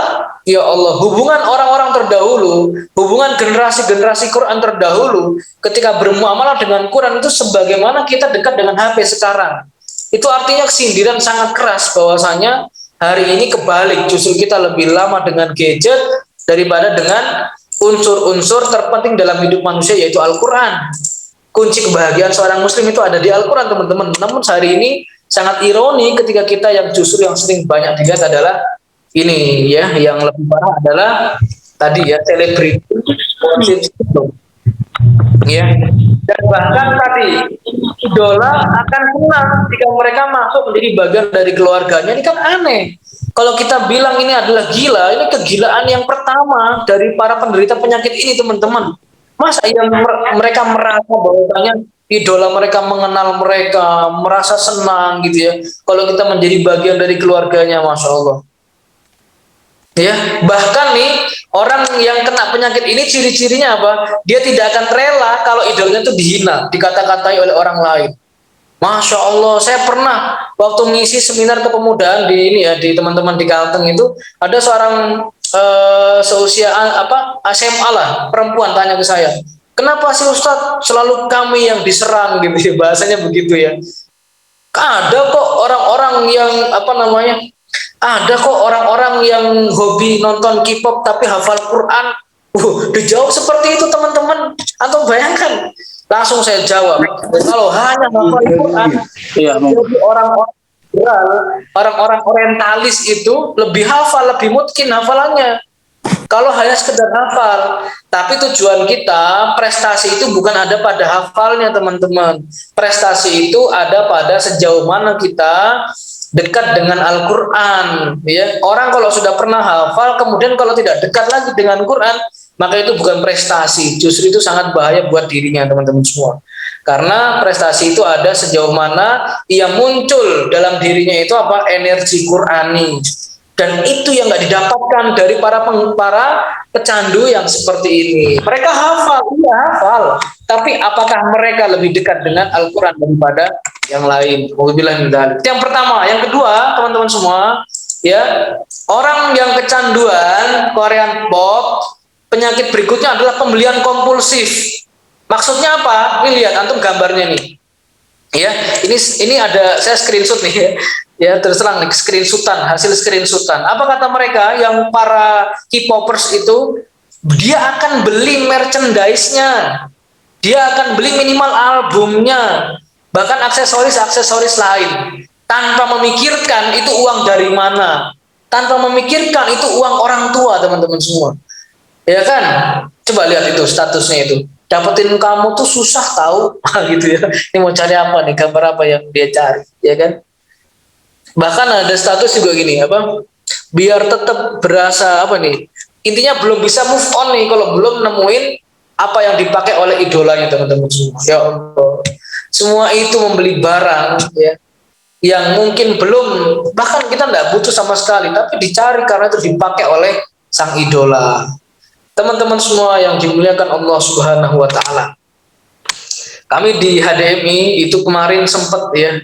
ya Allah, hubungan orang-orang terdahulu, hubungan generasi-generasi Quran terdahulu, ketika bermuamalah dengan Quran itu sebagaimana kita dekat dengan HP sekarang. Itu artinya sindiran sangat keras bahwasanya hari ini kebalik, justru kita lebih lama dengan gadget daripada dengan unsur-unsur terpenting dalam hidup manusia, yaitu Al-Quran. Kunci kebahagiaan seorang muslim itu ada di Al-Quran, teman-teman. Namun hari ini sangat ironi ketika kita yang justru yang sering banyak dilihat adalah ini, ya, yang lebih parah adalah tadi, ya, selebriti, ya, dan bahkan tadi idola akan senang jika mereka masuk menjadi bagian dari keluarganya. Ini kan aneh. Kalau kita bilang ini adalah gila, ini kegilaan yang pertama dari para penderita penyakit ini, teman-teman. Masa yang mereka merasa bahwasanya idola mereka mengenal mereka, merasa senang gitu ya. Kalau kita menjadi bagian dari keluarganya, Masya Allah. Ya, bahkan nih orang yang kena penyakit ini ciri-cirinya apa? Dia tidak akan rela kalau idolanya itu dihina, dikata-katai oleh orang lain. Masya Allah, saya pernah waktu ngisi seminar kepemudaan di ini ya, di teman-teman di Kalteng itu ada seorang seusia SMA lah, perempuan tanya ke saya, kenapa sih Ustadz selalu kami yang diserang gitu ya, bahasanya begitu ya. Ada kok orang-orang yang ada kok orang-orang yang hobi nonton K-pop tapi hafal Quran. Dijawab seperti itu, teman-teman. Antum bayangkan. Langsung saya jawab, kalau hanya hafal Quran, jadi orang-orang orientalis itu lebih hafal, lebih mungkin hafalannya. Kalau hanya sekedar hafal, tapi tujuan kita, prestasi itu bukan ada pada hafalnya, teman-teman. Prestasi itu ada pada sejauh mana kita dekat dengan Al-Quran, ya. Orang kalau sudah pernah hafal, kemudian kalau tidak dekat lagi dengan Quran, maka itu bukan prestasi. Justru itu sangat bahaya buat dirinya, teman-teman semua. Karena prestasi itu ada sejauh mana ia muncul dalam dirinya itu energi Qurani. Dan itu yang nggak didapatkan dari para pecandu yang seperti ini. Mereka hafal, iya hafal. Tapi apakah mereka lebih dekat dengan Al-Quran daripada yang lain? Yang pertama, yang kedua, teman-teman semua, ya, orang yang kecanduan Korean pop, penyakit berikutnya adalah pembelian kompulsif. Maksudnya apa? Ini lihat antum gambarnya nih. Ya, ini ada saya screenshot nih ya. Ya, terus terang nih, hasil screenshotan. Apa kata mereka yang para K-popers itu? Dia akan beli merchandise-nya. Dia akan beli minimal albumnya, bahkan aksesoris lain, tanpa memikirkan itu uang dari mana, tanpa memikirkan itu uang orang tua, teman-teman semua. Ya kan? Coba lihat itu statusnya itu. Dapetin kamu tuh susah tahu, gitu ya. Ini mau cari apa nih? Gambar apa yang dia cari, ya kan? Bahkan ada status juga gini, biar tetap berasa apa nih, intinya belum bisa move on nih kalau belum nemuin apa yang dipakai oleh idolanya teman-teman semua. Ya Allah, semua itu membeli barang ya yang mungkin belum, bahkan kita tidak butuh sama sekali, tapi dicari karena itu dipakai oleh sang idola. Teman-teman semua yang dimuliakan Allah Subhanahu wa taala. Kami di HDMI itu kemarin sempat ya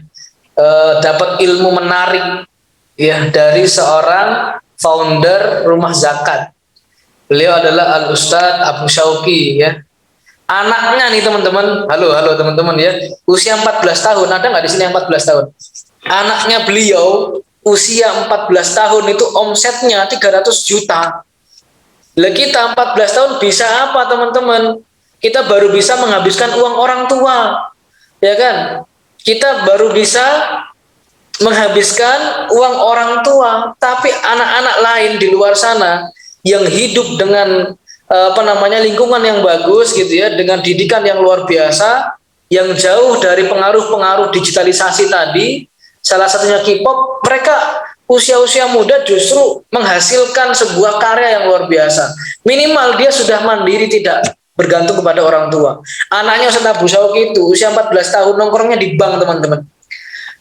dapat ilmu menarik ya dari seorang founder rumah zakat. Beliau adalah Al Ustadz Abu Syauqi ya. Anaknya nih teman-teman, halo halo teman-teman ya, usia 14 tahun, ada nggak di sini yang 14 tahun? Anaknya beliau usia 14 tahun itu omsetnya 300 juta. Lah kita 14 tahun bisa apa teman-teman? Kita baru bisa menghabiskan uang orang tua, ya kan? Kita baru bisa menghabiskan uang orang tua, tapi anak-anak lain di luar sana yang hidup dengan apa namanya lingkungan yang bagus gitu ya, dengan didikan yang luar biasa, yang jauh dari pengaruh-pengaruh digitalisasi tadi, salah satunya K-pop, mereka usia-usia muda justru menghasilkan sebuah karya yang luar biasa. Minimal dia sudah mandiri, tidak bergantung kepada orang tua. Anaknya Ustaz Abu Syauqi itu usia 14 tahun nongkrongnya di bank teman-teman.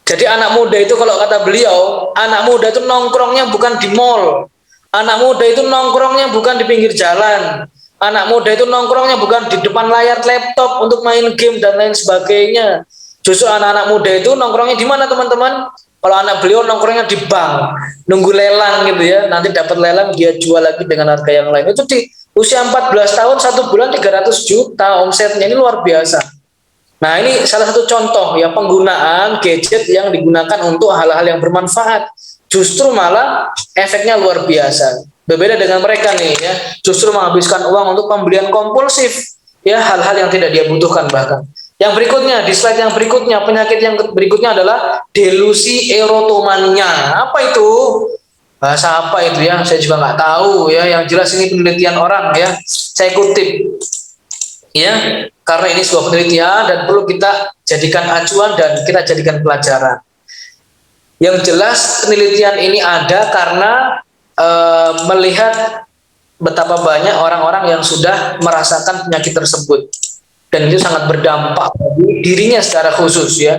Jadi anak muda itu kalau kata beliau, anak muda itu nongkrongnya bukan di mall. Anak muda itu nongkrongnya bukan di pinggir jalan. Anak muda itu nongkrongnya bukan di depan layar laptop untuk main game dan lain sebagainya. Justru anak-anak muda itu nongkrongnya di mana teman-teman? Kalau anak beliau nongkrongnya di bank, nunggu lelang gitu ya. Nanti dapat lelang dia jual lagi dengan harga yang lain. Itu di usia 14 tahun, 1 bulan 300 juta omsetnya, ini luar biasa. Nah ini salah satu contoh ya penggunaan gadget yang digunakan untuk hal-hal yang bermanfaat. Justru malah efeknya luar biasa. Berbeda dengan mereka nih ya, justru menghabiskan uang untuk pembelian kompulsif ya, hal-hal yang tidak dia butuhkan bahkan. Yang berikutnya, di slide yang berikutnya, penyakit yang berikutnya adalah delusi erotomania. Apa itu? Bahasa apa itu ya? Saya juga nggak tahu ya. Yang jelas ini penelitian orang ya. Saya kutip ya, karena ini sebuah penelitian dan perlu kita jadikan acuan dan kita jadikan pelajaran. Yang jelas penelitian ini ada karena melihat betapa banyak orang-orang yang sudah merasakan penyakit tersebut. Dan itu sangat berdampak bagi dirinya secara khusus ya.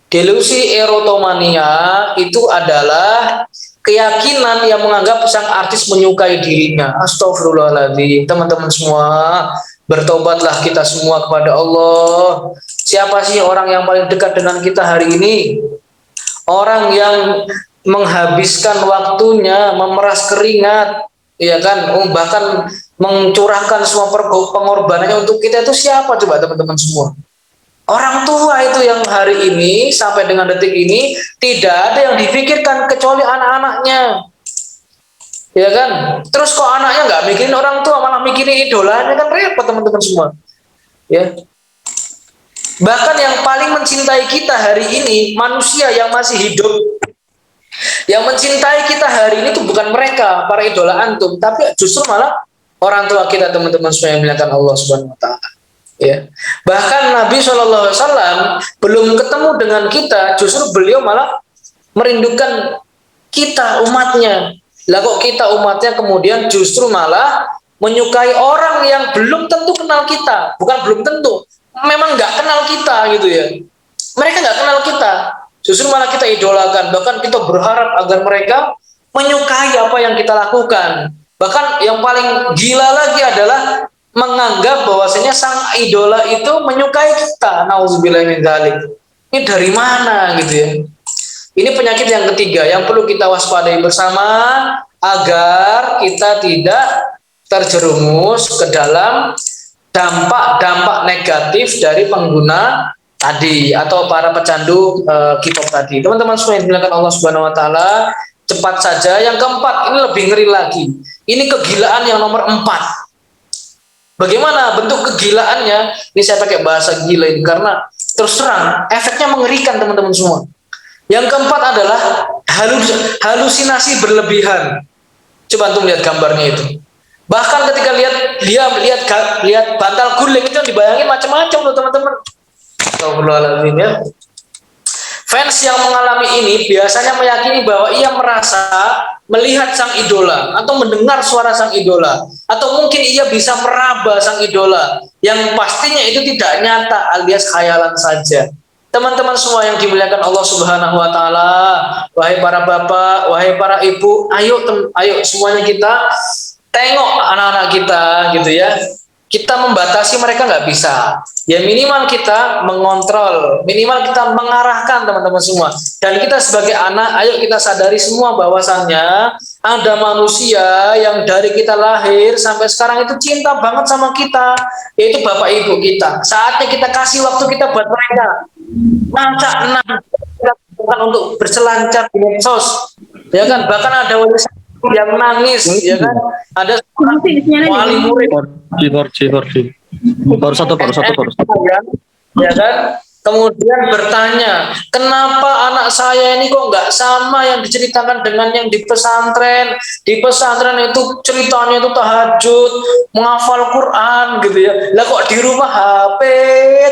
Delusi erotomania itu adalah keyakinan yang menganggap sang artis menyukai dirinya. Astagfirullahaladzim. Teman-teman semua, bertobatlah kita semua kepada Allah. Siapa sih orang yang paling dekat dengan kita hari ini? Orang yang menghabiskan waktunya, memeras keringat, ya kan, bahkan mencurahkan semua pengorbanannya untuk kita, itu siapa coba teman-teman semua? Orang tua itu yang hari ini sampai dengan detik ini tidak ada yang dipikirkan kecuali anak-anaknya, ya kan? Terus kok anaknya nggak mikirin orang tua, malah mikirin idolanya, kan repot teman-teman semua, ya. Bahkan yang paling mencintai kita hari ini, manusia yang masih hidup, yang mencintai kita hari ini itu bukan mereka, para idola antum, tapi justru malah orang tua kita teman-teman semua yang dimuliakan Allah Subhanahu wa taala. Ya. Bahkan Nabi SAW belum ketemu dengan kita, justru beliau malah merindukan kita umatnya. Lah kok kita umatnya kemudian justru malah menyukai orang yang belum tentu kenal kita, bukan belum tentu, memang nggak kenal kita gitu ya. Mereka nggak kenal kita, justru malah kita idolakan, bahkan kita berharap agar mereka menyukai apa yang kita lakukan. Bahkan yang paling gila lagi adalah menganggap bahwasanya sang idola itu menyukai kita. Nauzubillah min dzalik. Ini dari mana gitu ya? Ini penyakit yang ketiga yang perlu kita waspadai bersama agar kita tidak terjerumus ke dalam dampak-dampak negatif dari pengguna tadi atau para pecandu K-pop tadi. Teman-teman semua yang dimuliakan Allah Subhanahu wa taala, cepat saja yang keempat, ini lebih ngeri lagi. Ini kegilaan yang nomor 4. Bagaimana bentuk kegilaannya? Ini saya pakai bahasa gila ini karena terus terang efeknya mengerikan teman-teman semua. Yang keempat adalah halusinasi berlebihan. Coba antum lihat gambarnya itu. Bahkan ketika lihat bantal guling itu dibayangin macam-macam loh teman-teman. Astagfirullahaladzim ya. Fans yang mengalami ini biasanya meyakini bahwa ia merasa melihat sang idola atau mendengar suara sang idola, atau mungkin ia bisa meraba sang idola yang pastinya itu tidak nyata alias khayalan saja. Teman-teman semua yang dimuliakan Allah Subhanahu wa taala, wahai para bapak, wahai para ibu, ayo semuanya kita tengok anak-anak kita gitu ya. Kita membatasi mereka nggak bisa. Ya minimal kita mengontrol, minimal kita mengarahkan teman-teman semua. Dan kita sebagai anak, ayo kita sadari semua bahwasannya ada manusia yang dari kita lahir sampai sekarang itu cinta banget sama kita, yaitu bapak ibu kita. Saatnya kita kasih waktu kita buat mereka. Masa enam bukan untuk berselancar di medsos, ya kan? Bahkan ada yang nangis, ya kan? Ada wali murid baru satu ya kan? Kemudian bertanya, kenapa anak saya ini kok nggak sama yang diceritakan dengan yang di pesantren? Di pesantren itu ceritanya itu tahajud, menghafal Quran gitu ya. Lah kok di rumah HP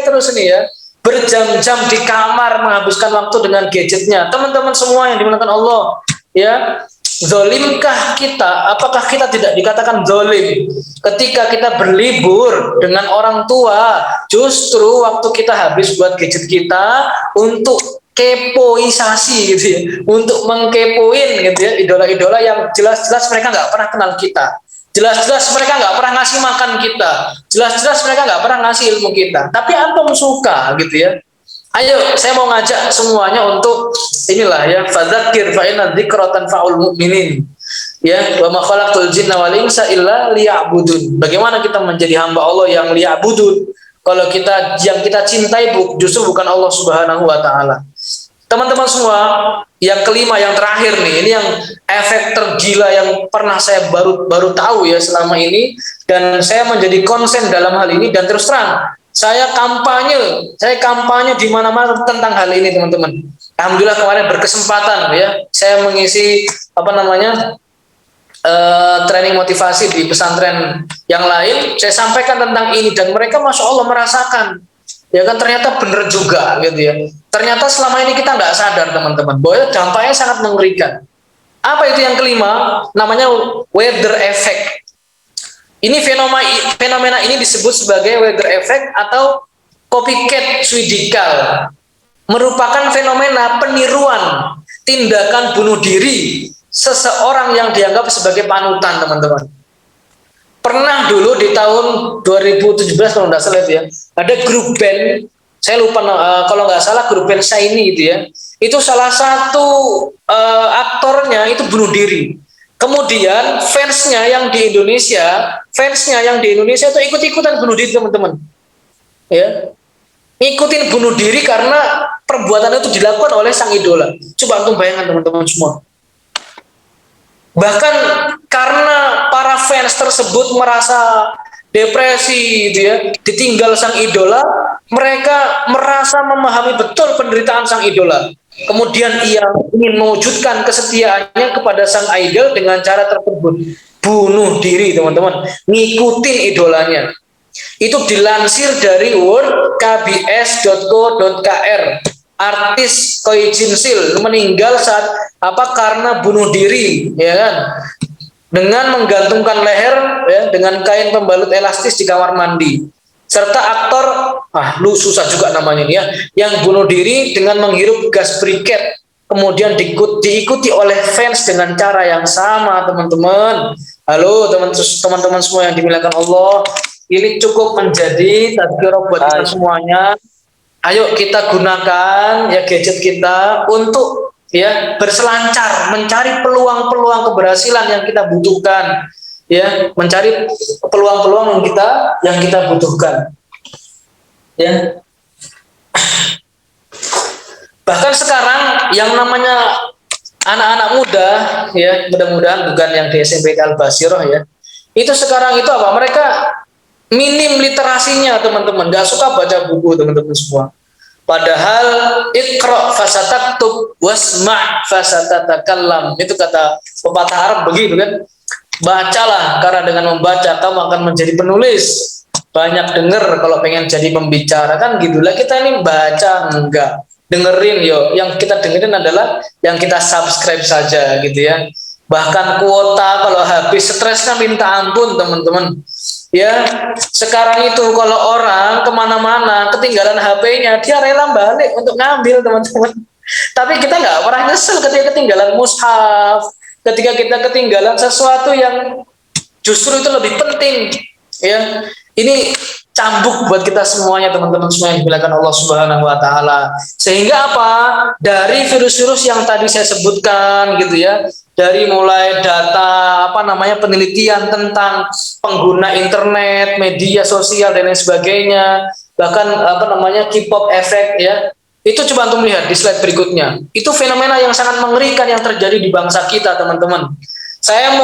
terus nih ya, berjam-jam di kamar menghabiskan waktu dengan gadgetnya. Teman-teman semua yang dimuliakan Allah, ya, zolimkah kita? Apakah kita tidak dikatakan zolim ketika kita berlibur dengan orang tua? Justru waktu kita habis buat gadget kita untuk kepoisasi gitu ya, untuk mengkepoin gitu ya idola-idola yang jelas-jelas mereka nggak pernah kenal kita, jelas-jelas mereka nggak pernah ngasih makan kita, jelas-jelas mereka nggak pernah ngasih ilmu kita, tapi antum suka gitu ya. Ayo, saya mau ngajak semuanya untuk inilah ya, fadzakir fa inna dzikra tanfa'ul mu'minin. Ya, wa ma khalaqtul jinna wal insa illa liya'budun. Bagaimana kita menjadi hamba Allah yang liya'budun? Kalau yang kita cintai justru bukan Allah Subhanahu wa taala. Teman-teman semua, yang kelima, yang terakhir nih, ini yang efek tergila yang pernah saya baru tahu ya selama ini, dan saya menjadi konsen dalam hal ini, dan terus terang saya kampanye di mana-mana tentang hal ini, teman-teman. Alhamdulillah kemarin berkesempatan ya, saya mengisi training motivasi di pesantren yang lain. Saya sampaikan tentang ini dan mereka masya Allah merasakan, ya kan, ternyata benar juga gitu ya. Ternyata selama ini kita nggak sadar teman-teman bahwa dampaknya sangat mengerikan. Apa itu yang kelima? Namanya weather effect. Ini fenomena ini disebut sebagai weather effect atau copycat suicidal. Merupakan fenomena peniruan tindakan bunuh diri seseorang yang dianggap sebagai panutan, teman-teman. Pernah dulu di tahun 2017 kalau nggak salah ya, ada grup band, saya lupa kalau nggak salah grup band Shiny itu ya, itu salah satu aktornya itu bunuh diri. Kemudian fansnya yang di Indonesia itu ikut-ikutan bunuh diri, teman-teman. Ya, ngikutin bunuh diri karena perbuatan itu dilakukan oleh sang idola. Coba antum bayangkan teman-teman semua. Bahkan karena para fans tersebut merasa depresi gitu ya, ditinggal sang idola, mereka merasa memahami betul penderitaan sang idola. Kemudian ia ingin mewujudkan kesetiaannya kepada sang idol dengan cara tersebut, bunuh diri, teman-teman, ngikutin idolanya. Itu dilansir dari wordkbs.co.kr. Artis Choi Jin Sil meninggal karena bunuh diri, ya kan, dengan menggantungkan leher ya dengan kain pembalut elastis di kamar mandi. Serta aktor, susah juga namanya ini ya, yang bunuh diri dengan menghirup gas briket, kemudian diikuti oleh fans dengan cara yang sama, teman-teman. Halo teman-teman semua yang dimuliakan Allah, ini cukup menjadi tadzkirah buat kita semuanya. Ayo kita gunakan ya gadget kita untuk ya berselancar, mencari peluang-peluang keberhasilan yang kita butuhkan. Ya, mencari peluang-peluang yang kita butuhkan. Ya. Bahkan sekarang yang namanya anak-anak muda, ya, mudah-mudahan bukan yang di SMP Al-Basirah ya. Itu sekarang itu apa? Mereka minim literasinya, teman-teman. Gak suka baca buku, teman-teman semua. Padahal iqra fasataktub wasma' fasatatakallam. Itu kata pepatah Arab begitu kan. Bacalah, karena dengan membaca kamu akan menjadi penulis. Banyak dengar kalau pengen jadi pembicara kan gitulah. Kita ini baca enggak. dengerin yo, yang kita dengerin adalah yang kita subscribe saja gitu ya. Bahkan kuota kalau habis stresnya minta ampun teman-teman. Ya, sekarang itu kalau orang kemana-mana ketinggalan HP-nya, dia rela balik untuk ngambil teman-teman. Tapi kita nggak pernah nyesel ketika ketinggalan mushaf, ketika kita ketinggalan sesuatu yang justru itu lebih penting. Ya, ini cambuk buat kita semuanya teman-teman semua yang dimuliakan Allah Subhanahu wa taala. Sehingga apa? Dari virus-virus yang tadi saya sebutkan gitu ya, dari mulai data penelitian tentang pengguna internet, media sosial dan lain sebagainya, bahkan K-pop effect ya. Itu coba untuk melihat di slide berikutnya. Itu fenomena yang sangat mengerikan yang terjadi di bangsa kita, teman-teman. Saya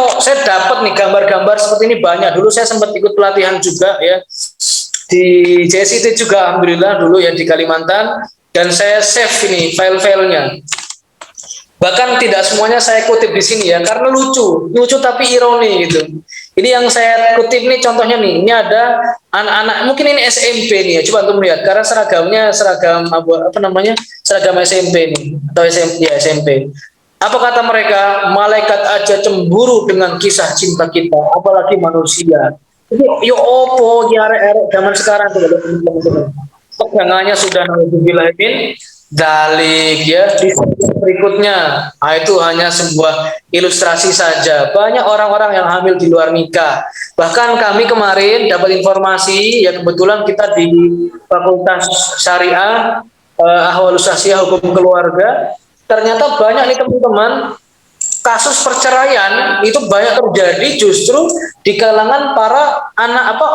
dapat nih gambar-gambar seperti ini banyak. Dulu saya sempat ikut pelatihan juga ya di JSIT juga, alhamdulillah dulu ya di Kalimantan, dan saya save ini file-filenya. Bahkan tidak semuanya saya kutip di sini ya, karena lucu tapi ironi gitu. Ini yang saya kutip nih contohnya nih, ini ada anak-anak mungkin ini SMP nih ya, coba untuk melihat karena seragamnya seragam seragam SMP nih atau SMP. Apa kata mereka? Malaikat aja cemburu dengan kisah cinta kita, apalagi manusia. Yo opo di arek-arek zaman sekarang tuh teman-teman. Pegangannya sudah nauzubillahin dalik ya. Di berikutnya, itu hanya sebuah ilustrasi saja. Banyak orang-orang yang hamil di luar nikah. Bahkan kami kemarin dapat informasi ya, kebetulan kita di Fakultas Syariah Ahwalus Sasiyah Hukum Keluarga, ternyata banyak nih teman-teman kasus perceraian itu banyak terjadi justru di kalangan para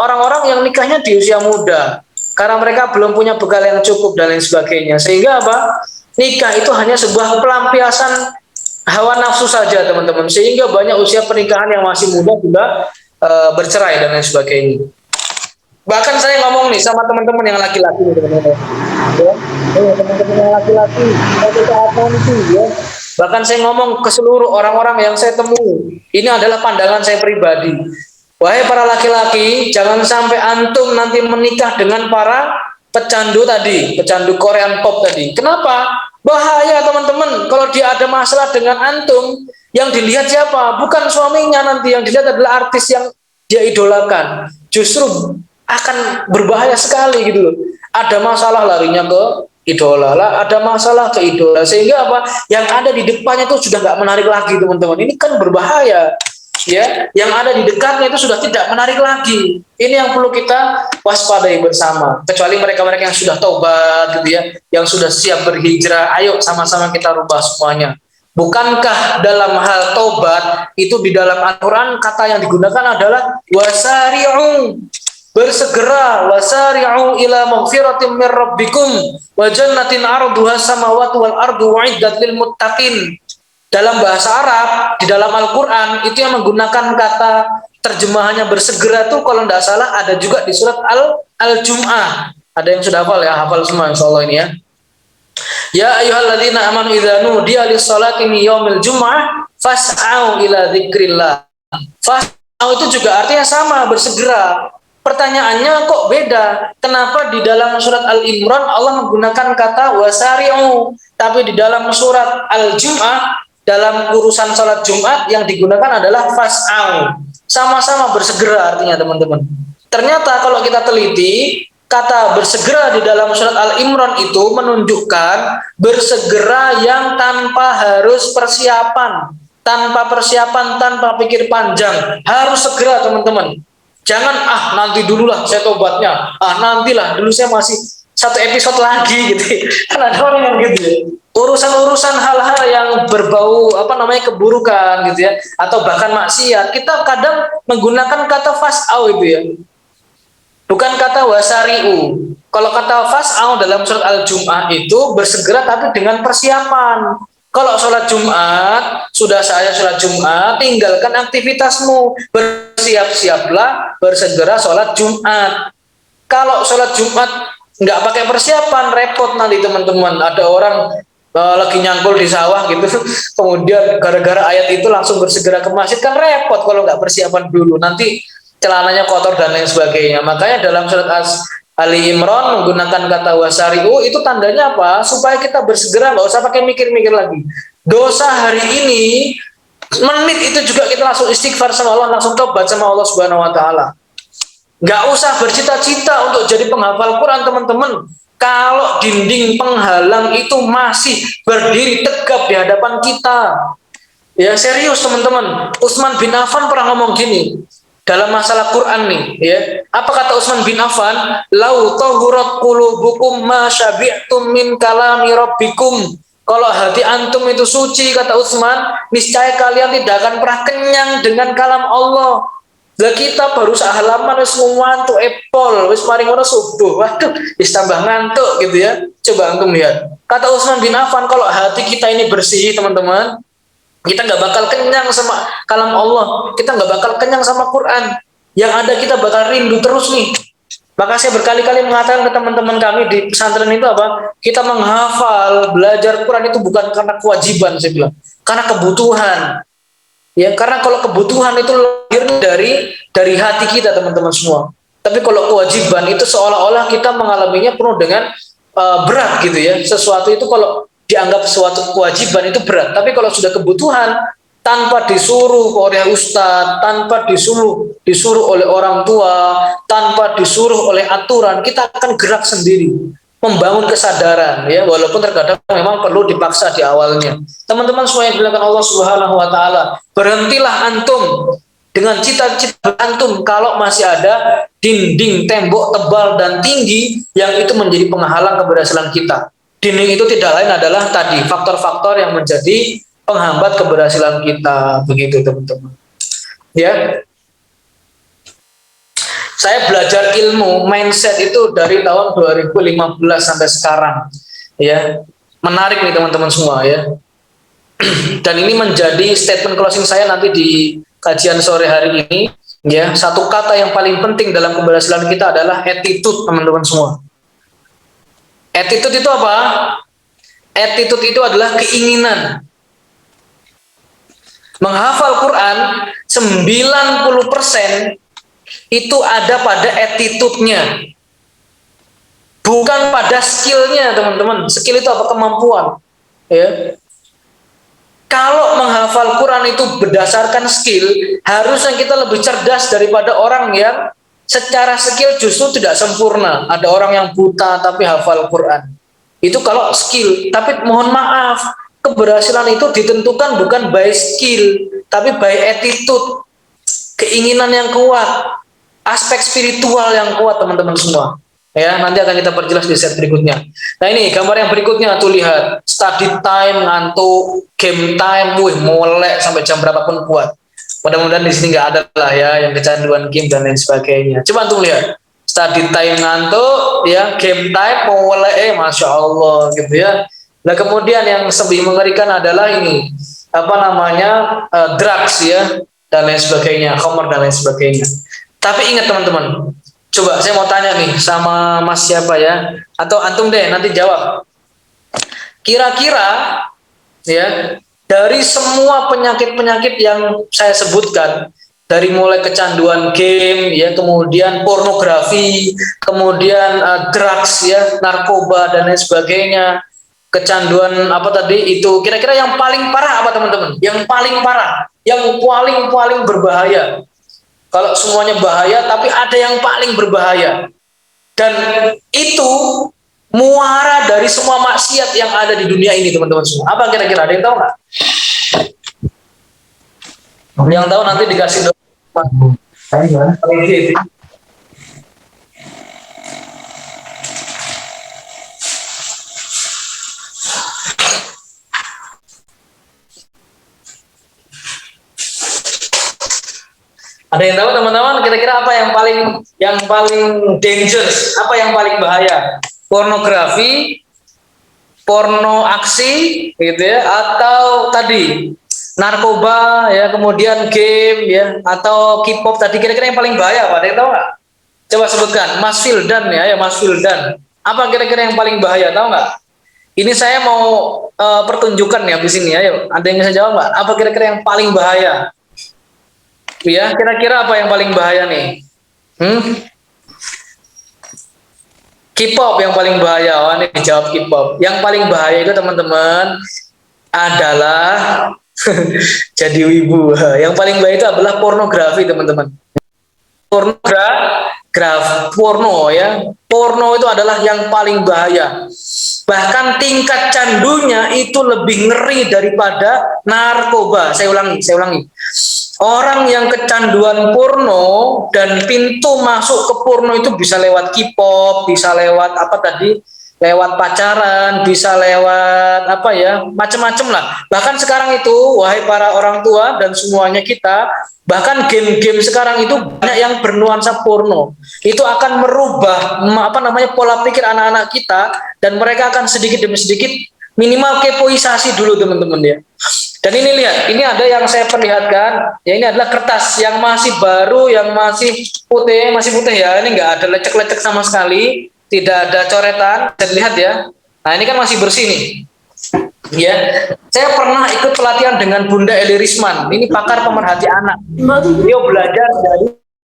orang-orang yang nikahnya di usia muda karena mereka belum punya bekal yang cukup dan lain sebagainya, sehingga nikah itu hanya sebuah pelampiasan hawa nafsu saja teman-teman, sehingga banyak usia pernikahan yang masih muda juga bercerai dan lain sebagainya. Bahkan saya ngomong nih sama teman-teman yang laki-laki teman-teman ya, teman-teman yang laki-laki ya. Bahkan saya ngomong ke seluruh orang-orang yang saya temui, ini adalah pandangan saya pribadi. Wahai para laki-laki, jangan sampai antum nanti menikah dengan para pecandu tadi, pecandu Korean pop tadi. Kenapa? Bahaya teman-teman, kalau dia ada masalah dengan antum, yang dilihat siapa? Bukan suaminya, nanti yang dilihat adalah artis yang dia idolakan. Justru akan berbahaya sekali gitu loh. Ada masalah larinya ke idola lah, ada masalah ke idola, sehingga yang ada di depannya itu sudah nggak menarik lagi teman-teman. Ini kan berbahaya ya, yang ada di dekatnya itu sudah tidak menarik lagi. Ini yang perlu kita waspadai bersama, kecuali mereka-mereka yang sudah taubat gitu ya, yang sudah siap berhijrah. Ayo sama-sama kita rubah semuanya. Bukankah dalam hal taubat itu di dalam Al-Quran kata yang digunakan adalah wasari'u, bersegera, wasari'u ila maghfiratin min rabbikum wa jannatin arduha samawati wal ardu uiddat lil muttaqin. Dalam bahasa Arab di dalam Al-Qur'an itu yang menggunakan kata terjemahannya bersegera tuh kalau tidak salah ada juga di surat Al-Jum'ah. Ada yang sudah hafal ya? Hafal semua insyaallah ini ya. Ya ayyuhalladzina amanu idza nudiya lis-salati min yaumil jum'ah fas'au ila dzikrillah. Fas'au itu juga artinya sama, bersegera. Pertanyaannya kok beda? Kenapa di dalam surat Al-Imran Allah menggunakan kata wasari'u, tapi di dalam surat Al-Jum'ah dalam urusan salat Jumat yang digunakan adalah fas'au. Sama-sama bersegera artinya teman-teman. Ternyata kalau kita teliti, kata bersegera di dalam surat Al-Imran itu menunjukkan bersegera yang tanpa harus persiapan, tanpa pikir panjang, harus segera teman-teman. Jangan nanti dulu lah saya tobatnya, nantilah dulu saya masih satu episode lagi gitu. Kan ada orang yang gitu ya. Urusan-urusan hal-hal yang berbau keburukan gitu ya, atau bahkan maksiat, kita kadang menggunakan kata fas'au itu ya. Bukan kata wasari'u. Kalau kata fas'au dalam surat Al-Jum'ah itu bersegera tapi dengan persiapan. Kalau sholat Jumat, sudah saya sholat Jumat, tinggalkan aktivitasmu, bersiap-siaplah, bersegera sholat Jumat. Kalau sholat Jumat nggak pakai persiapan, repot nanti teman-teman. Ada orang lagi nyangkul di sawah gitu, kemudian gara-gara ayat itu langsung bersegera ke masjid, kan repot kalau nggak persiapan dulu, nanti celananya kotor dan lain sebagainya. Makanya dalam surat Ali Imran menggunakan kata wasari'u, itu tandanya apa? Supaya kita bersegera, nggak usah pakai mikir-mikir lagi. Dosa hari ini, menit itu juga kita langsung istighfar sama Allah, langsung tobat sama Allah Subhanahu wa taala. Nggak usah bercita-cita untuk jadi penghafal Quran, teman-teman. Kalau dinding penghalang itu masih berdiri tegap di hadapan kita, ya serius teman-teman. Utsman bin Affan pernah ngomong gini dalam masalah Quran nih, ya. Apa kata Utsman bin Affan? Lau tahurat qulubukum ma syabi'tum min kalami rabbikum. Kalau hati antum itu suci, kata Utsman, niscaya kalian tidak akan pernah kenyang dengan kalam Allah. Lah kita baru sahalaman wis ngantuk epol, wis mari ngono subuh. Waduh, wis tambah ngantuk gitu ya. Coba antum lihat. Kata Utsman bin Affan, kalau hati kita ini bersih, teman-teman, kita nggak bakal kenyang sama kalam Allah, kita nggak bakal kenyang sama Quran. Yang ada kita bakal rindu terus nih. Maka saya berkali-kali mengatakan ke teman-teman kami di pesantren itu apa? Kita menghafal, belajar Quran itu bukan karena kewajiban, saya bilang, karena kebutuhan. Ya, karena kalau kebutuhan itu lahir dari hati kita, teman-teman semua. Tapi kalau kewajiban itu seolah-olah kita mengalaminya penuh dengan berat gitu ya. Sesuatu itu kalau dianggap suatu kewajiban itu berat, tapi kalau sudah kebutuhan, tanpa disuruh oleh ustadz, tanpa disuruh oleh orang tua, tanpa disuruh oleh aturan, kita akan gerak sendiri, membangun kesadaran, ya, walaupun terkadang memang perlu dipaksa di awalnya. Teman-teman semua yang dilakukan Allah Subhanahu wa taala, berhentilah antum dengan cita-cita antum kalau masih ada dinding tembok tebal dan tinggi yang itu menjadi penghalang keberhasilan kita. Dinding itu tidak lain adalah tadi faktor-faktor yang menjadi penghambat keberhasilan kita, begitu teman-teman. Ya, saya belajar ilmu mindset itu dari tahun 2015 sampai sekarang. Ya, menarik nih teman-teman semua ya. Dan ini menjadi statement closing saya nanti di kajian sore hari ini. Ya, satu kata yang paling penting dalam keberhasilan kita adalah attitude, teman-teman semua. Attitude itu apa? Attitude itu adalah keinginan. Menghafal Quran 90% itu ada pada attitude-nya. Bukan pada skill-nya, teman-teman. Skill itu apa? Kemampuan. Ya. Kalau menghafal Quran itu berdasarkan skill, harusnya kita lebih cerdas daripada orang yang secara skill justru tidak sempurna. Ada orang yang buta tapi hafal Quran. Itu kalau skill. Tapi mohon maaf, keberhasilan itu ditentukan bukan by skill, tapi by attitude. Keinginan yang kuat, aspek spiritual yang kuat, teman-teman semua. Ya, nanti akan kita perjelas di set berikutnya. Nah, ini gambar yang berikutnya tuh, lihat. Study time, ngantuk, game time, molek sampai jam berapapun kuat. Mudah-mudahan di sini nggak ada lah ya yang kecanduan game dan lain sebagainya. Coba tuh lihat, study time ngantuk, ya, game time mulai, masya Allah gitu ya. Nah kemudian yang lebih mengerikan adalah ini, apa namanya, drugs ya dan lain sebagainya, khamr dan lain sebagainya. Tapi ingat teman-teman, coba saya mau tanya nih sama Mas siapa ya, atau antum deh nanti jawab. Kira-kira ya, dari semua penyakit-penyakit yang saya sebutkan, dari mulai kecanduan game, ya, kemudian pornografi, kemudian drugs, ya, narkoba dan lain sebagainya, kecanduan apa tadi itu, kira-kira yang paling parah apa teman-teman? Yang paling parah, yang paling berbahaya. Kalau semuanya bahaya, tapi ada yang paling berbahaya. Dan itu muara dari semua maksiat yang ada di dunia ini, teman-teman semua. Apa kira-kira? Ada yang tahu nggak? Yang tahu nanti dikasih doa. Ada yang tahu teman-teman? Kira-kira apa yang paling dangerous? Apa yang paling bahaya? Pornografi, porno aksi, gitu ya, atau tadi narkoba, ya, kemudian game, ya, atau K-pop tadi. Kira-kira yang paling bahaya apa? Ada yang tahu nggak? Coba sebutkan, Mas Fildan ya, Mas Fildan. Apa kira-kira yang paling bahaya? Tahu nggak? Ini saya mau pertunjukan ya di sini. Ayo, ada yang bisa jawab nggak? Apa kira-kira yang paling bahaya? Ya, kira-kira apa yang paling bahaya nih? K-pop yang paling bahaya. Oh, ini dijawab K-pop. Yang paling bahaya itu teman-teman adalah jadi wibu. Yang paling bahaya itu adalah pornografi teman-teman. Porno ya. Porno itu adalah yang paling bahaya. Bahkan tingkat candunya itu lebih ngeri daripada narkoba. Saya ulangi. Orang yang kecanduan porno dan pintu masuk ke porno itu bisa lewat K-pop, bisa lewat apa tadi? Lewat pacaran, bisa lewat apa ya, macam-macam lah. Bahkan sekarang itu, wahai para orang tua dan semuanya kita, bahkan game-game sekarang itu banyak yang bernuansa porno. Itu akan merubah apa namanya pola pikir anak-anak kita dan mereka akan sedikit demi sedikit minimal kepoisasi dulu teman-teman ya. Dan ini lihat, ini ada yang saya perlihatkan, ya ini adalah kertas yang masih baru, yang masih putih ya, ini nggak ada lecek-lecek sama sekali, tidak ada coretan, bisa dilihat ya. Nah ini kan masih bersih nih. Ya, saya pernah ikut pelatihan dengan Bunda Eli Risman, ini pakar pemerhati anak. Dia belajar dari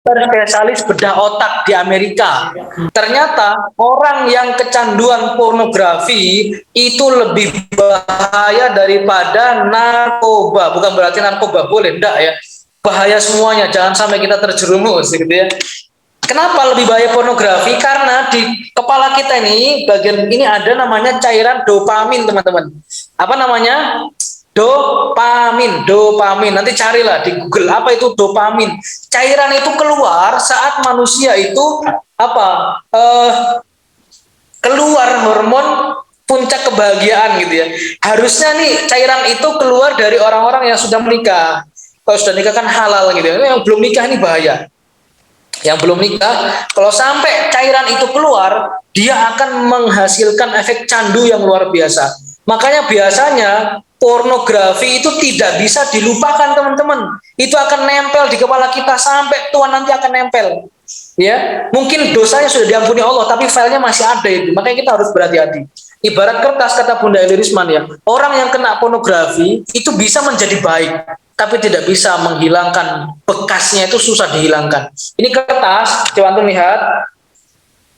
spesialis bedah otak di Amerika. Ternyata orang yang kecanduan pornografi itu lebih bahaya daripada narkoba. Bukan berarti narkoba boleh, enggak ya. Bahaya semuanya, jangan sampai kita terjerumus gitu ya. Kenapa lebih bahaya pornografi? Karena di kepala kita ini, bagian ini ada namanya cairan dopamin, teman-teman. Apa namanya? Dopamin. Nanti carilah di Google apa itu dopamin. Cairan itu keluar saat manusia itu apa? Keluar hormon puncak kebahagiaan gitu ya. Harusnya nih cairan itu keluar dari orang-orang yang sudah menikah. Kalau sudah nikah kan halal gitu ya. Yang belum nikah ini bahaya. Yang belum nikah, kalau sampai cairan itu keluar, dia akan menghasilkan efek candu yang luar biasa. Makanya biasanya pornografi itu tidak bisa dilupakan teman-teman. Itu akan nempel di kepala kita sampai tua nanti akan nempel. Ya, mungkin dosanya sudah diampuni Allah, tapi filenya masih ada itu. Makanya kita harus berhati-hati. Ibarat kertas kata Bunda Eli Risman ya, orang yang kena pornografi itu bisa menjadi baik, tapi tidak bisa menghilangkan bekasnya, itu susah dihilangkan. Ini kertas, coba antum lihat.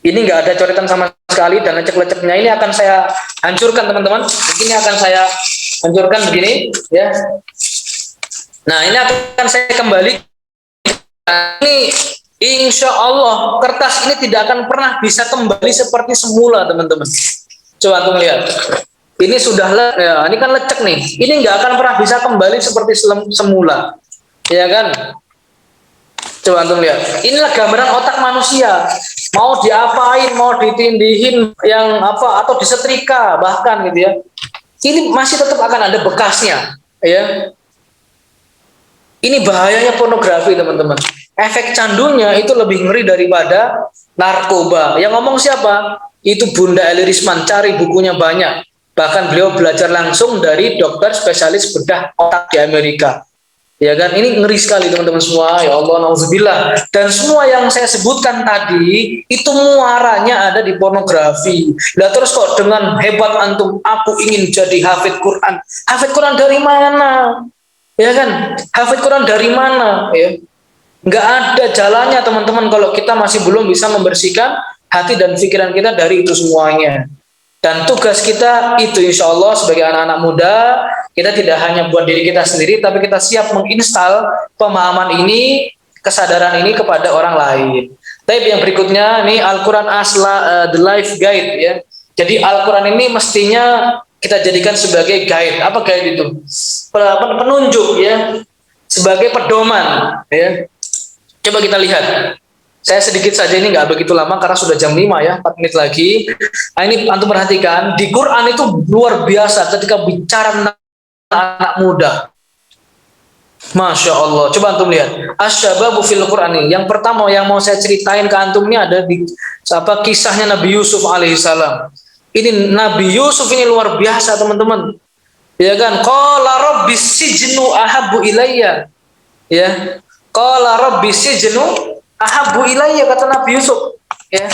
Ini nggak ada coretan sama sekali dan lecek-leceknya ini akan saya hancurkan teman-teman. Ini akan saya hancurkan begini ya. Nah ini akan saya kembali. Ini insya Allah kertas ini tidak akan pernah bisa kembali seperti semula teman-teman. Coba antum lihat. Ini sudah ya, ini kan lecek nih. Ini nggak akan pernah bisa kembali seperti semula, ya kan? Coba antum lihat. Inilah gambaran otak manusia. Mau diapain, mau ditindihin yang apa atau disetrika bahkan gitu ya. Ini masih tetap akan ada bekasnya, ya. Ini bahayanya pornografi teman-teman. Efek candunya itu lebih ngeri daripada narkoba. Yang ngomong siapa? Itu Bunda Eli Risman. Cari bukunya banyak. Bahkan beliau belajar langsung dari dokter spesialis bedah otak di Amerika. Ya kan, ini ngeri sekali teman-teman semua. Ya Allah, nauzubillah. Dan semua yang saya sebutkan tadi itu muaranya ada di pornografi. Lah terus kok dengan hebat antum, aku ingin jadi hafid Quran. Hafid Quran dari mana? Ya kan, hafid Quran dari mana? Ya, nggak ada jalannya teman-teman kalau kita masih belum bisa membersihkan hati dan pikiran kita dari itu semuanya. Dan tugas kita itu insya Allah sebagai anak-anak muda, kita tidak hanya buat diri kita sendiri, tapi kita siap menginstal pemahaman ini, kesadaran ini kepada orang lain. Tapi yang berikutnya, ini Al-Quran The Life Guide ya. Jadi Al-Quran ini mestinya kita jadikan sebagai guide. Apa guide itu? Penunjuk ya, sebagai pedoman ya. Coba kita lihat. Saya sedikit saja, ini nggak begitu lama karena sudah jam 5 ya, 4 menit lagi. Nah, ini antum perhatikan, di Quran itu luar biasa ketika bicara tentang anak muda. Masya Allah, coba antum lihat. Asyababu fil Quran ini. Yang pertama yang mau saya ceritain ke antum ini ada di kisahnya Nabi Yusuf alaihissalam. Ini Nabi Yusuf ini luar biasa teman-teman. Ya kan? Qala rabbis sijnu ahabbu ilayya. Ya. Qala rabbis sijnu ahabbu ilayya, kata Nabi Yusuf ya,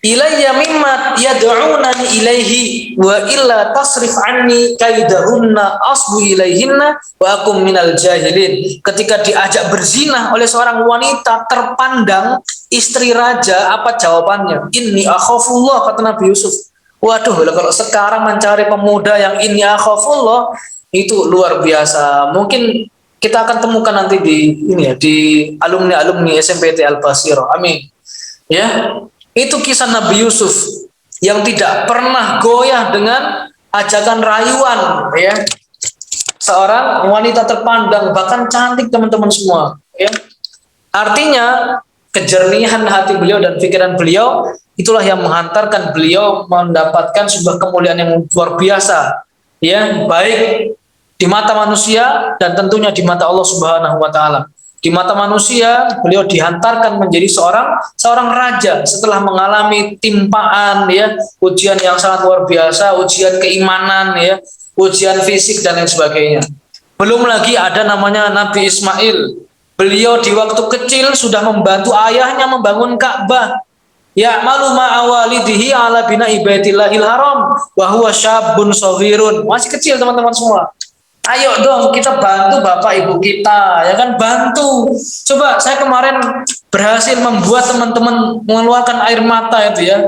ilayya mimma yad'unani ilaihi wa illa tasrif anni kaidahunna asbu ilaihinna wa akum minal jahilin. Ketika diajak berzina oleh seorang wanita terpandang, istri raja, apa jawabannya? Inni akhafullah, kata Nabi Yusuf. Waduh, kalau sekarang mencari pemuda yang inni akhafullah itu luar biasa. Mungkin kita akan temukan nanti di ini ya, di alumni-alumni SMPT Al-Basirah. Amin. Ya. Itu kisah Nabi Yusuf yang tidak pernah goyah dengan ajakan rayuan, ya. Seorang wanita terpandang, bahkan cantik teman-teman semua, ya. Artinya kejernihan hati beliau dan pikiran beliau itulah yang menghantarkan beliau mendapatkan sebuah kemuliaan yang luar biasa, ya, baik di mata manusia dan tentunya di mata Allah Subhanahu wa taala. Di mata manusia, beliau dihantarkan menjadi seorang raja setelah mengalami timpaan, ya, ujian yang sangat luar biasa, ujian keimanan, ya, ujian fisik dan lain sebagainya. Belum lagi ada namanya Nabi Ismail. Beliau di waktu kecil sudah membantu ayahnya membangun Ka'bah. Ya malu ma'awalidihi ala bina ibaitillahil haram wa huwa syabun shaghirun. Masih kecil teman-teman semua. Ayo dong kita bantu bapak ibu kita, ya kan, bantu. Coba saya kemarin berhasil membuat teman-teman mengeluarkan air mata itu, ya.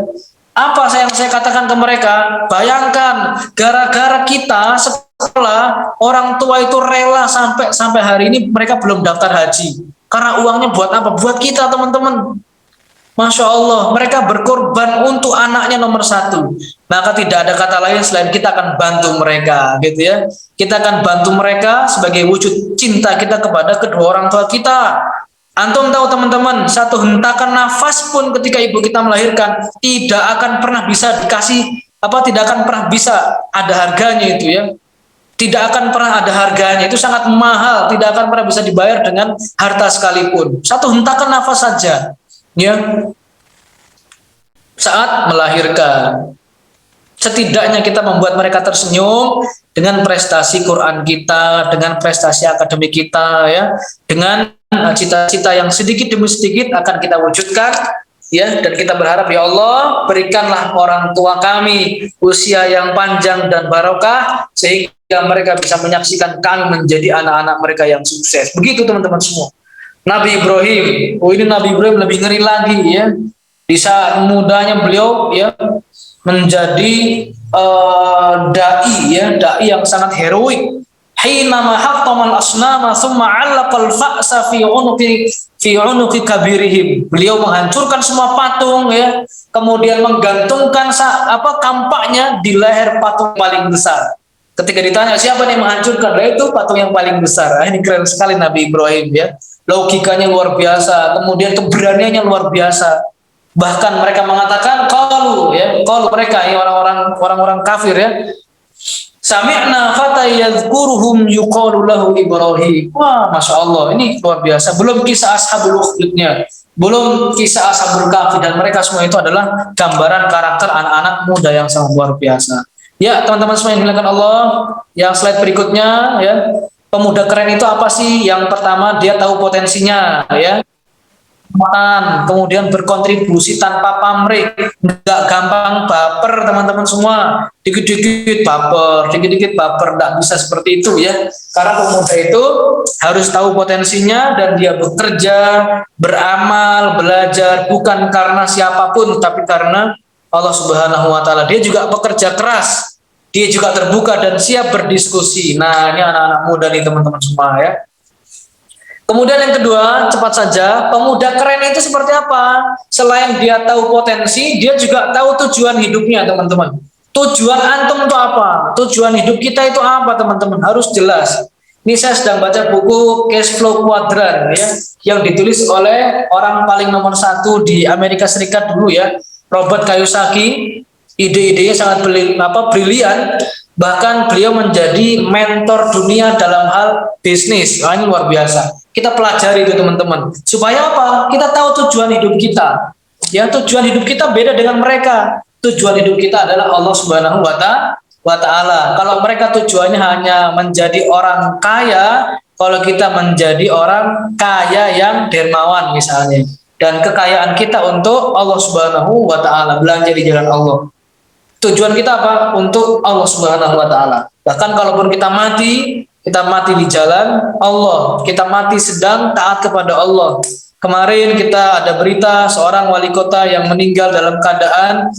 Apa yang saya katakan ke mereka? Bayangkan gara-gara kita sekolah, orang tua itu rela sampai hari ini mereka belum daftar haji. Karena uangnya buat apa? Buat kita teman-teman. Masya Allah, mereka berkorban untuk anaknya nomor satu. Maka tidak ada kata lain selain kita akan bantu mereka, gitu ya. Kita akan bantu mereka sebagai wujud cinta kita kepada kedua orang tua kita. Antum tahu teman-teman, satu hentakan nafas pun ketika ibu kita melahirkan tidak akan pernah bisa dikasih, tidak akan pernah bisa ada harganya itu, ya. Tidak akan pernah ada harganya, itu sangat mahal, tidak akan pernah bisa dibayar dengan harta sekalipun. Satu hentakan nafas saja, ya, saat melahirkan. Setidaknya kita membuat mereka tersenyum dengan prestasi Quran kita, dengan prestasi akademik kita, ya, dengan cita-cita yang sedikit demi sedikit akan kita wujudkan, ya, dan kita berharap, ya Allah, berikanlah orang tua kami usia yang panjang dan barokah sehingga mereka bisa menyaksikan kami menjadi anak-anak mereka yang sukses. Begitu teman-teman semua. Nabi Ibrahim, ini Nabi Ibrahim lebih ngeri lagi, ya. Di saat mudanya beliau, ya, menjadi dai, ya, dai yang sangat heroik. Hina mahattamal asnama thumma 'allaqal fa'sa fi 'unuqi kabirihim. Beliau menghancurkan semua patung, ya, kemudian menggantungkan kampaknya di leher patung paling besar. Ketika ditanya siapa yang menghancurkan, itu patung yang paling besar. Ini keren sekali Nabi Ibrahim, ya. Logikanya luar biasa, kemudian keberaniannya luar biasa. Bahkan mereka mengatakan qalu, ya, qalu mereka, ya, orang-orang kafir, ya. Sami'na fata yadhkuruhum yuqalu lahu Ibrahim. Wah, Masya Allah, ini luar biasa. Belum kisah Ashabul Ukhdudnya, belum kisah Ashabul Kahfi, dan mereka semua itu adalah gambaran karakter anak-anak muda yang sangat luar biasa. Ya, teman-teman semua yang dimuliakan Allah, yang slide berikutnya, ya. Pemuda keren itu apa sih? Yang pertama, dia tahu potensinya, ya. Kemudian berkontribusi tanpa pamrih, nggak gampang baper teman-teman semua, dikit-dikit baper, nggak bisa seperti itu, ya. Karena pemuda itu harus tahu potensinya dan dia bekerja, beramal, belajar bukan karena siapapun tapi karena Allah Subhanahu wa taala. Dia juga bekerja keras, dia juga terbuka dan siap berdiskusi. Nah, ini anak-anak muda nih teman-teman semua, ya. Kemudian yang kedua, cepat saja, pemuda keren itu seperti apa? Selain dia tahu potensi, dia juga tahu tujuan hidupnya, teman-teman. Tujuan antum itu apa? Tujuan hidup kita itu apa, teman-teman? Harus jelas. Ini saya sedang baca buku Cash Flow Quadrant, ya, yang ditulis oleh orang paling nomor satu di Amerika Serikat dulu, ya, Robert Kiyosaki. Ide-idenya sangat brilian. Bahkan beliau menjadi mentor dunia dalam hal bisnis. Nah, ini luar biasa. Kita pelajari itu teman-teman. Supaya apa? Kita tahu tujuan hidup kita. Ya, tujuan hidup kita beda dengan mereka. Tujuan hidup kita adalah Allah Subhanahu wa taala. Kalau mereka tujuannya hanya menjadi orang kaya, kalau kita menjadi orang kaya yang dermawan misalnya. Dan kekayaan kita untuk Allah Subhanahu wa taala, belanja di jalan Allah. Tujuan kita apa? Untuk Allah Subhanahu wa taala. Bahkan kalaupun kita mati, kita mati di jalan Allah, kita mati sedang taat kepada Allah. Kemarin kita ada berita seorang wali kota yang meninggal dalam keadaan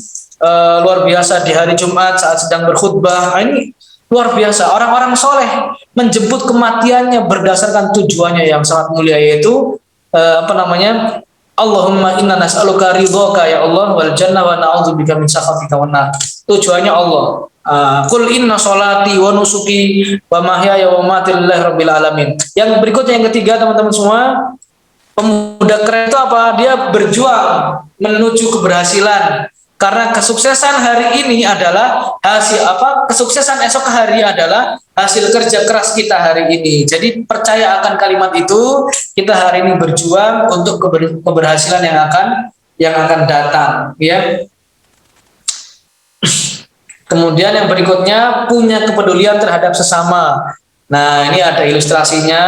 luar biasa di hari Jumat saat sedang berkhutbah. Nah, ini luar biasa. Orang-orang soleh menjemput kematiannya berdasarkan tujuannya yang sangat mulia, yaitu Allahumma inna nas'aluka ridhoka ya Allah wal jannah wa na'udzubika min sakhatika wan nar. Tujuannya Allah. Qul inna sholati wa nusuki wa mahyaya wa mamati lillahi rabbil alamin. Yang berikutnya, yang ketiga, teman-teman semua, pemuda keren itu apa? Dia berjuang menuju keberhasilan. Karena kesuksesan hari ini adalah hasil apa? Kesuksesan esok hari adalah hasil kerja keras kita hari ini. Jadi percaya akan kalimat itu, kita hari ini berjuang untuk keberhasilan yang akan datang, ya. Kemudian yang berikutnya, punya kepedulian terhadap sesama. Nah, ini ada ilustrasinya.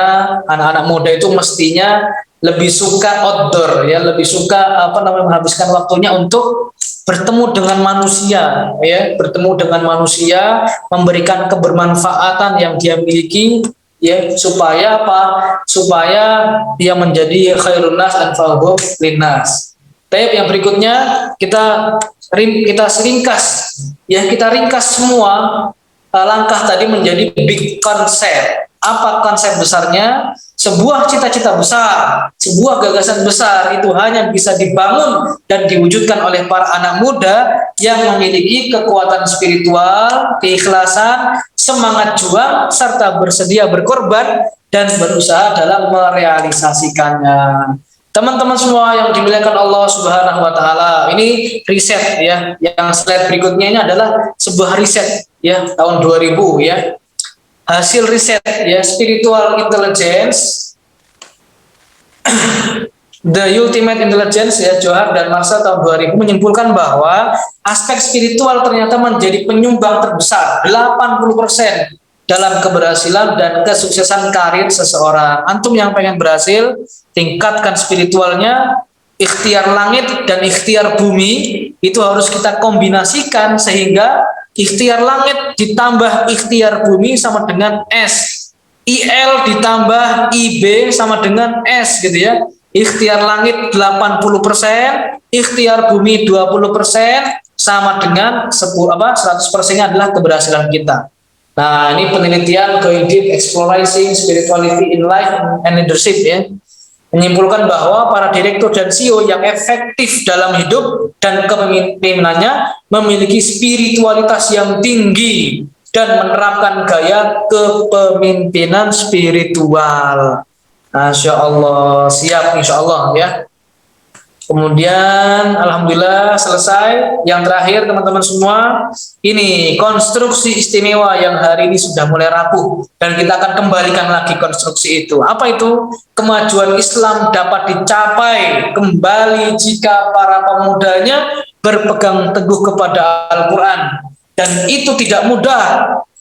Anak-anak muda itu mestinya lebih suka outdoor, ya, lebih suka menghabiskan waktunya untuk bertemu dengan manusia, ya, bertemu dengan manusia, memberikan kebermanfaatan yang dia miliki, ya, supaya apa? Supaya dia menjadi khairun nas anfa'uhum linnas. Tapi yang berikutnya kita ringkas, ya, kita ringkas semua langkah tadi menjadi big concept. Apa konsep besarnya? Sebuah cita-cita besar, sebuah gagasan besar itu hanya bisa dibangun dan diwujudkan oleh para anak muda yang memiliki kekuatan spiritual, keikhlasan, semangat juang, serta bersedia berkorban dan berusaha dalam merealisasikannya. Teman-teman semua yang dimuliakan Allah Subhanahu wa taala, ini riset, ya. Yang slide berikutnya ini adalah sebuah riset, ya, tahun 2000, ya. Hasil riset, ya, spiritual intelligence The Ultimate Intelligence, ya, Johar dan Marshall tahun 2000 menyimpulkan bahwa aspek spiritual ternyata menjadi penyumbang terbesar 80% dalam keberhasilan dan kesuksesan karir seseorang. Antum yang pengen berhasil, tingkatkan spiritualnya. Ikhtiar langit dan ikhtiar bumi itu harus kita kombinasikan sehingga ikhtiar langit ditambah ikhtiar bumi sama dengan S. IL ditambah IB sama dengan S, gitu ya. Ikhtiar langit 80%, ikhtiar bumi 20%, sama dengan 100%-nya adalah keberhasilan kita. Nah, ini penelitian Going Deep Exploring Spirituality in Life and Leadership, ya, menyimpulkan bahwa para direktur dan CEO yang efektif dalam hidup dan kepemimpinannya memiliki spiritualitas yang tinggi dan menerapkan gaya kepemimpinan spiritual. Masya Allah, siap insya Allah, ya. Kemudian alhamdulillah selesai. Yang terakhir, teman-teman semua, ini konstruksi istimewa yang hari ini sudah mulai rapuh dan kita akan kembalikan lagi konstruksi itu. Apa itu? Kemajuan Islam dapat dicapai kembali jika para pemudanya berpegang teguh kepada Al-Quran, dan itu tidak mudah.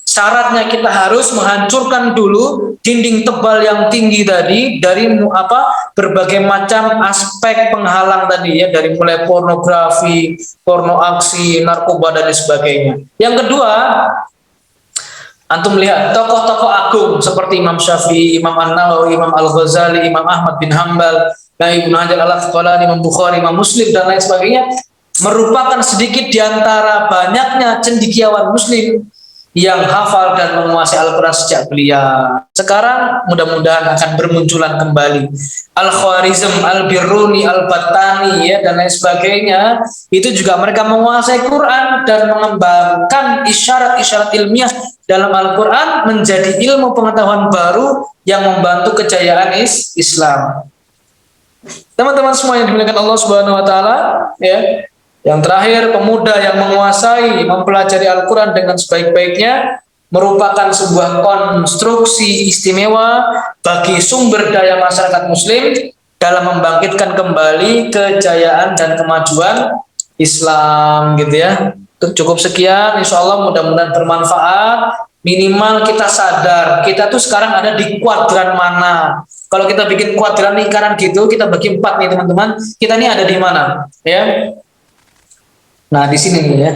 Syaratnya kita harus menghancurkan dulu dinding tebal yang tinggi tadi dari berbagai macam aspek penghalang tadi, ya, dari mulai pornografi, porno aksi, narkoba dan sebagainya. Yang kedua, antum lihat tokoh-tokoh agung seperti Imam Syafi'i, Imam An-Nawawi, Imam Al-Ghazali, Imam Ahmad bin Hanbal, Ibnu Hajar Al-Asqalani, Imam Bukhari, Imam Muslim dan lain sebagainya merupakan sedikit di antara banyaknya cendekiawan Muslim yang hafal dan menguasai Al-Quran sejak belia. Sekarang mudah-mudahan akan bermunculan kembali Al-Khwarizm, Al-Birruni, Al-Battani, ya, dan lain sebagainya. Itu juga mereka menguasai Quran dan mengembangkan isyarat-isyarat ilmiah dalam Al-Quran menjadi ilmu pengetahuan baru yang membantu kejayaan Islam. Teman-teman semua yang dimuliakan Allah Subhanahu wa taala, ya. Yang terakhir, pemuda yang menguasai mempelajari Al-Quran dengan sebaik-baiknya merupakan sebuah konstruksi istimewa bagi sumber daya masyarakat Muslim dalam membangkitkan kembali kejayaan dan kemajuan Islam, gitu ya. Cukup sekian, insya Allah mudah-mudahan bermanfaat. Minimal kita sadar kita tuh sekarang ada di kuadran mana. Kalau kita bikin kuadran lingkaran gitu, kita bagi 4 nih teman-teman, kita ini ada di mana, ya. Nah, di sini nih, ya.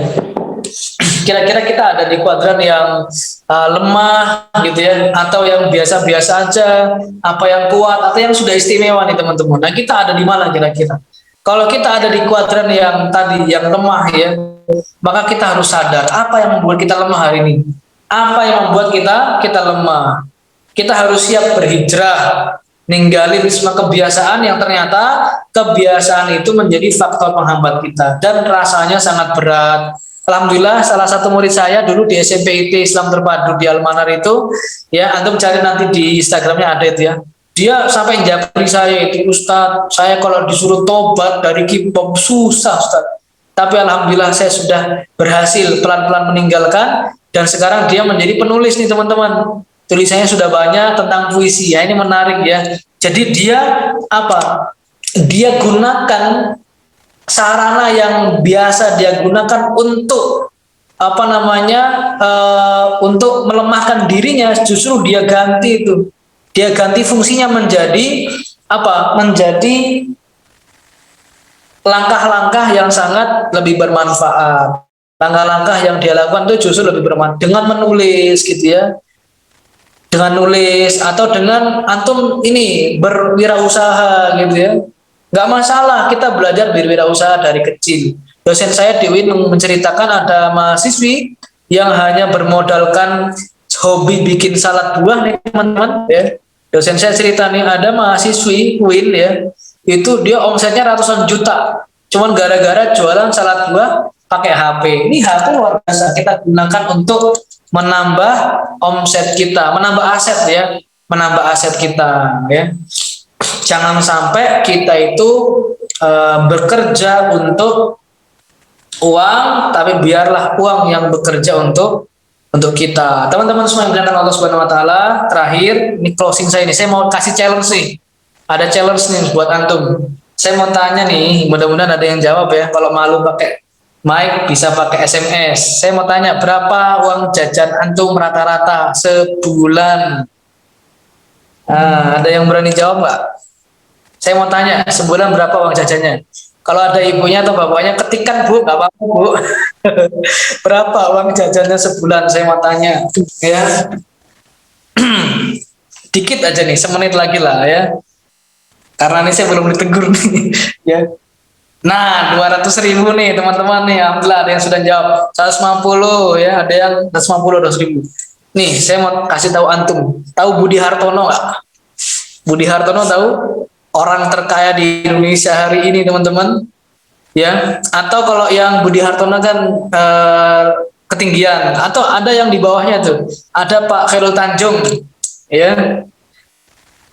kira-kira kita ada di kuadran yang lemah gitu ya, atau yang biasa-biasa aja, apa yang kuat atau yang sudah istimewa nih teman-teman. Nah, kita ada di mana kira-kira? Kalau kita ada di kuadran yang tadi yang lemah ya, maka kita harus sadar apa yang membuat kita lemah hari ini. Apa yang membuat kita lemah? Kita harus siap berhijrah, ninggalin semua kebiasaan yang ternyata kebiasaan itu menjadi faktor penghambat kita dan rasanya sangat berat. Alhamdulillah salah satu murid saya dulu di SMP IT Islam Terpadu di Almanar itu, ya antum cari nanti di Instagramnya ada itu ya. Dia sampai japri saya itu, Ustadz, saya kalau disuruh tobat dari K-pop susah Ustadz. Tapi alhamdulillah saya sudah berhasil pelan-pelan meninggalkan dan sekarang dia menjadi penulis nih teman-teman. Tulisannya sudah banyak tentang puisi. Ya ini menarik ya. Jadi dia apa? Dia gunakan sarana yang biasa dia gunakan untuk apa namanya untuk melemahkan dirinya, justru dia ganti itu, dia ganti fungsinya menjadi apa, menjadi langkah-langkah yang sangat lebih bermanfaat. Langkah-langkah yang dia lakukan itu justru lebih bermanfaat dengan menulis gitu ya, dengan nulis atau dengan antum ini berwirausaha gitu ya. Nggak masalah kita belajar berwirausaha dari kecil. Dosen saya di UIN menceritakan ada mahasiswi yang hanya bermodalkan hobi bikin salad buah nih teman-teman ya. Dosen saya cerita nih ada mahasiswi UIN ya, itu dia omsetnya ratusan juta. Cuman gara-gara jualan salad buah pakai HP. Ini HP luar biasa kita gunakan untuk menambah omset kita, menambah aset ya, menambah aset kita ya. Jangan sampai kita itu bekerja untuk uang, tapi biarlah uang yang bekerja untuk kita. Teman-teman semua yang dimuliakan Allah Subhanahu wa taala, terakhir ini closing saya ini, saya mau kasih challenge nih. Ada challenge nih buat antum. Saya mau tanya nih, mudah-mudahan ada yang jawab ya. Kalau malu pakai mic bisa pakai SMS. Saya mau tanya, berapa uang jajan antum rata-rata sebulan? Ada yang berani jawab nggak? Saya mau tanya, sebulan berapa uang jajannya? Kalau ada ibunya atau bapaknya, ketikan bu, nggak apa-apa bu. Berapa uang jajannya sebulan? Saya mau tanya, ya. Dikit aja nih, semenit lagi lah ya. Karena ini saya belum ditegur nih, ya. Nah, 200.000 nih teman-teman nih, alhamdulillah ada yang sudah jawab. 150 ya, ada yang 150, 200.000. Nih, saya mau kasih tahu antum, tahu Budi Hartono nggak? Budi Hartono tahu? Orang terkaya di Indonesia hari ini teman-teman, ya. Atau kalau yang Budi Hartono kan ketinggian, atau ada yang di bawahnya tuh, ada Pak Khairul Tanjung, ya.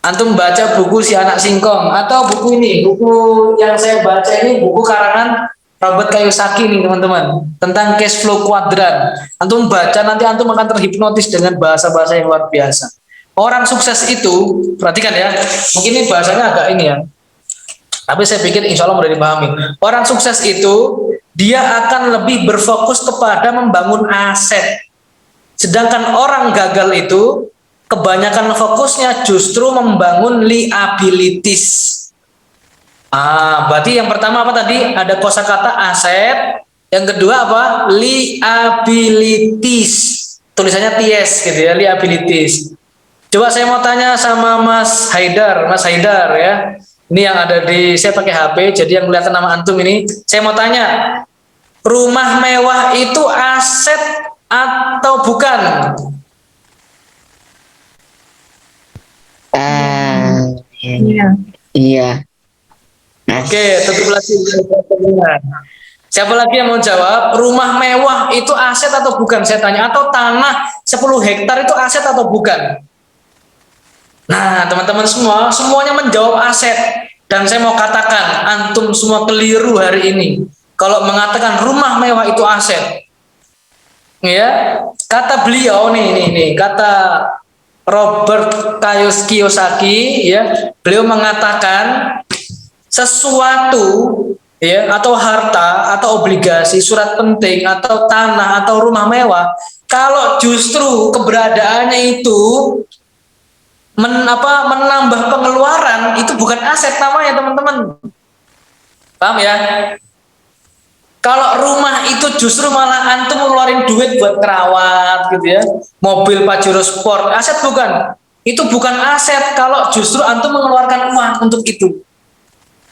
Antum baca buku Si Anak Singkong atau buku ini, buku yang saya baca ini buku karangan Robert Kiyosaki nih teman-teman, tentang cash flow kuadran. Antum baca nanti antum akan terhipnotis dengan bahasa-bahasa yang luar biasa. Orang sukses itu, perhatikan ya, mungkin ini bahasanya agak ini ya, tapi saya pikir insya Allah mudah dipahami. Orang sukses itu, dia akan lebih berfokus kepada membangun aset. Sedangkan orang gagal itu, kebanyakan fokusnya justru membangun liabilities. Berarti yang pertama apa tadi? Ada kosakata aset, yang kedua apa? Liabilities. Tulisannya TS gitu ya, liabilities. Coba saya mau tanya sama Mas Haidar ya. Ini yang ada di, saya pakai HP, jadi yang kelihatan nama antum ini. Saya mau tanya, rumah mewah itu aset atau bukan? Iya. Iya. Oke, tutup lagi. Siapa lagi yang mau jawab? Rumah mewah itu aset atau bukan? Saya tanya. Atau tanah 10 hektar itu aset atau bukan? Nah, teman-teman semua, semuanya menjawab aset. Dan saya mau katakan, antum semua keliru hari ini. Kalau mengatakan rumah mewah itu aset. Ya, kata beliau nih, kata Robert Kiyosaki, ya, beliau mengatakan sesuatu, ya, atau harta, atau obligasi, surat penting, atau tanah, atau rumah mewah, kalau justru keberadaannya itu menambah pengeluaran, itu bukan aset namanya teman-teman. Paham ya? Kalau rumah itu justru malah antum ngeluarin duit buat kerawat gitu ya, mobil Pajero Sport, aset bukan? Itu bukan aset kalau justru antum mengeluarkan uang untuk itu.